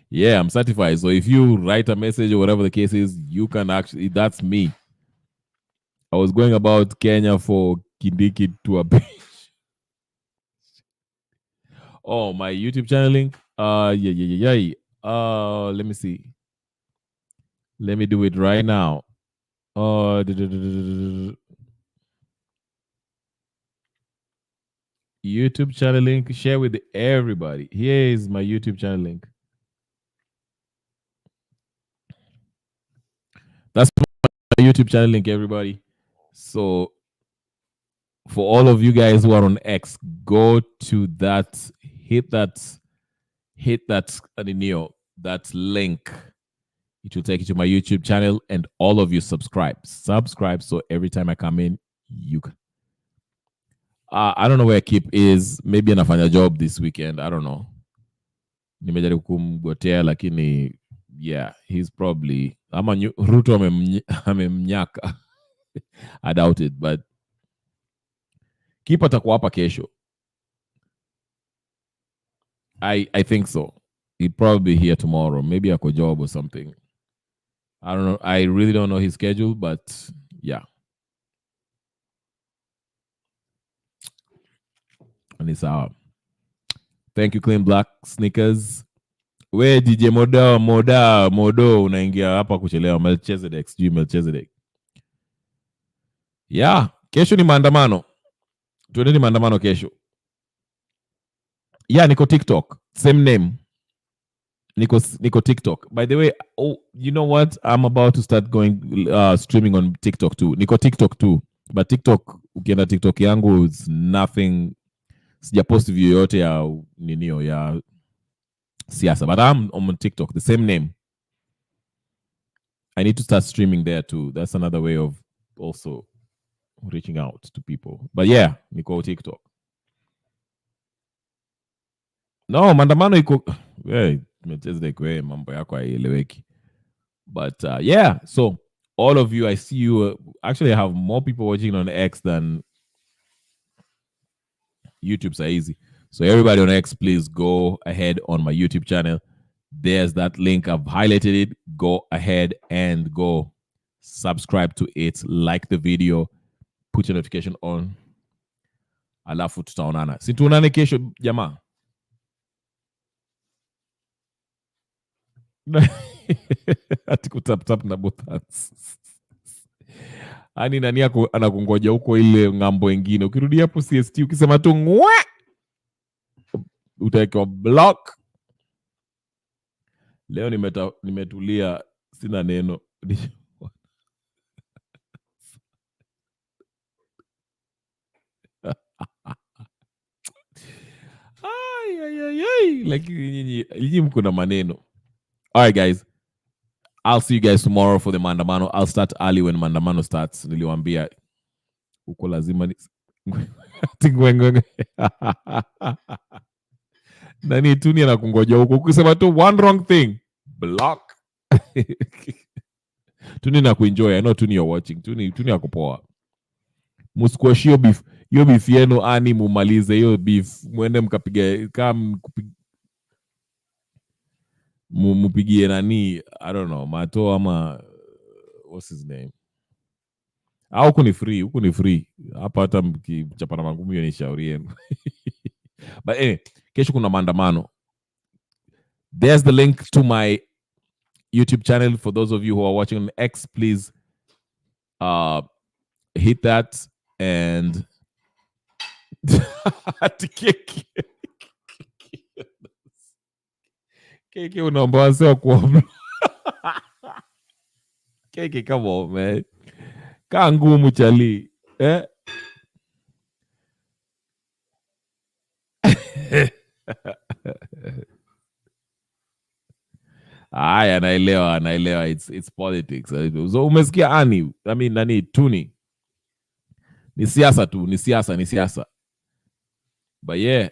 Yeah, I'm certified. So if you write a message or whatever the case is, you can actually, that's me. I was going about Kenya for Kindiki to a beach. Oh, my YouTube channel link. Yeah. Let me see. Let me do it right now. YouTube channel link. Share with everybody. Here is my YouTube channel link. That's my YouTube channel link, everybody. So for all of you guys who are on X, go to that, hit that that link. It will take you to my YouTube channel, and all of you subscribe. So every time I come in, you can. I don't know where Kip is. Maybe anafanya job this weekend. I don't know. Nimejaribu kumgotea lakini yeah, he's probably Ruto amemnyaka. I doubt it, but Kip atakuwa hapa kesho. I think so. He'll probably be here tomorrow. Maybe a job or something. I don't know. I really don't know his schedule, but yeah. And it's out. Thank you, Clean Black Sneakers. We DJ Modo unaingia hapa kuchelewa. Melchizedek, sijui Melchizedek. Yeah, kesho ni maandamano. Tuendeni maandamano kesho. Yeah, niko TikTok. Same name. Nico TikTok. By the way, oh, you know what? I'm about to start going streaming on TikTok too. Nico TikTok too. But TikTok, ukienda TikTok yangu is nothing. Sijapost video yote ya ninio ya siasa. But I'm on TikTok, the same name. I need to start streaming there too. That's another way of also reaching out to people. But yeah, Nico TikTok. No, maandamano iko mambo yako haieleweki. But yeah, so all of you, I see you. Actually, I have more people watching on X than YouTube. So easy. So everybody on X, please go ahead on my YouTube channel. There's that link. I've highlighted it. Go ahead and go subscribe to it. Like the video. Put your notification on. Alafu tutaonana. Si tuonane kesho jamaa. Ati kutap na buttons. Ani nani yako anakungoja huko ile ngambo ingine. Ukirudi hapo CST ukisema tu ngwa, utawekewa block. Leo nimetulia, sina neno. Like nyinyi mko na maneno. All right, guys. I'll see you guys tomorrow for the maandamano. I'll start early when maandamano starts. Niliwaambia uko lazima ni nani Tuni anakungoja huko. Ukisema tu one wrong thing, block. Tuni na kuenjoy. I know Tuni you're watching. Tuni akupoa. Musquash hiyo beef. Hiyo beef yenu ani mumalize hiyo beef. Mwende mkapiga mupigie nani, I don't know, Mato ama what's his name. Huku ni free. Hapa hata mkichapana mangumi hiyo ni shauri yenu. But anyway, kesho kuna maandamano. There's the link to my YouTube channel for those of you who are watching on X. Please hit that and Keke unaomba wasio kuomba. Keke, come on, man. Kaa ngumu chali. Aya, naelewa. It's politics. So umesikia Ani, I mean nani Tuni. Ni siasa tu, ni siasa. But yeah.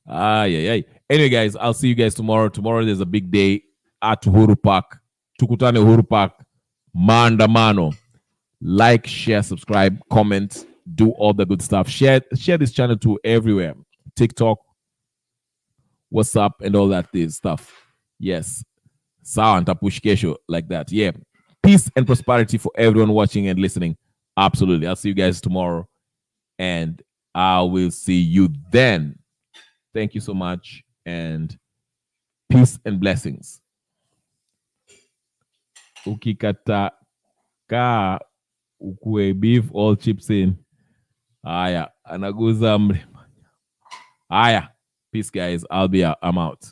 Yeah. Anyway, guys, I'll see you guys tomorrow. Tomorrow there's a big day at Uhuru Park. Tukutane Uhuru Park. Maandamano. Like, share, subscribe, comment, do all the good stuff. Share this channel to everywhere. TikTok, WhatsApp, and all that stuff. Yes. Sawa ntapush kesho like that. Yeah. Peace and prosperity for everyone watching and listening. Absolutely. I'll see you guys tomorrow. And I will see you then. Thank you so much. And peace and blessings. Ukikata ka ukue beef all chips in. Aya. Anaguza mre. Aya. Peace, guys. I'm out.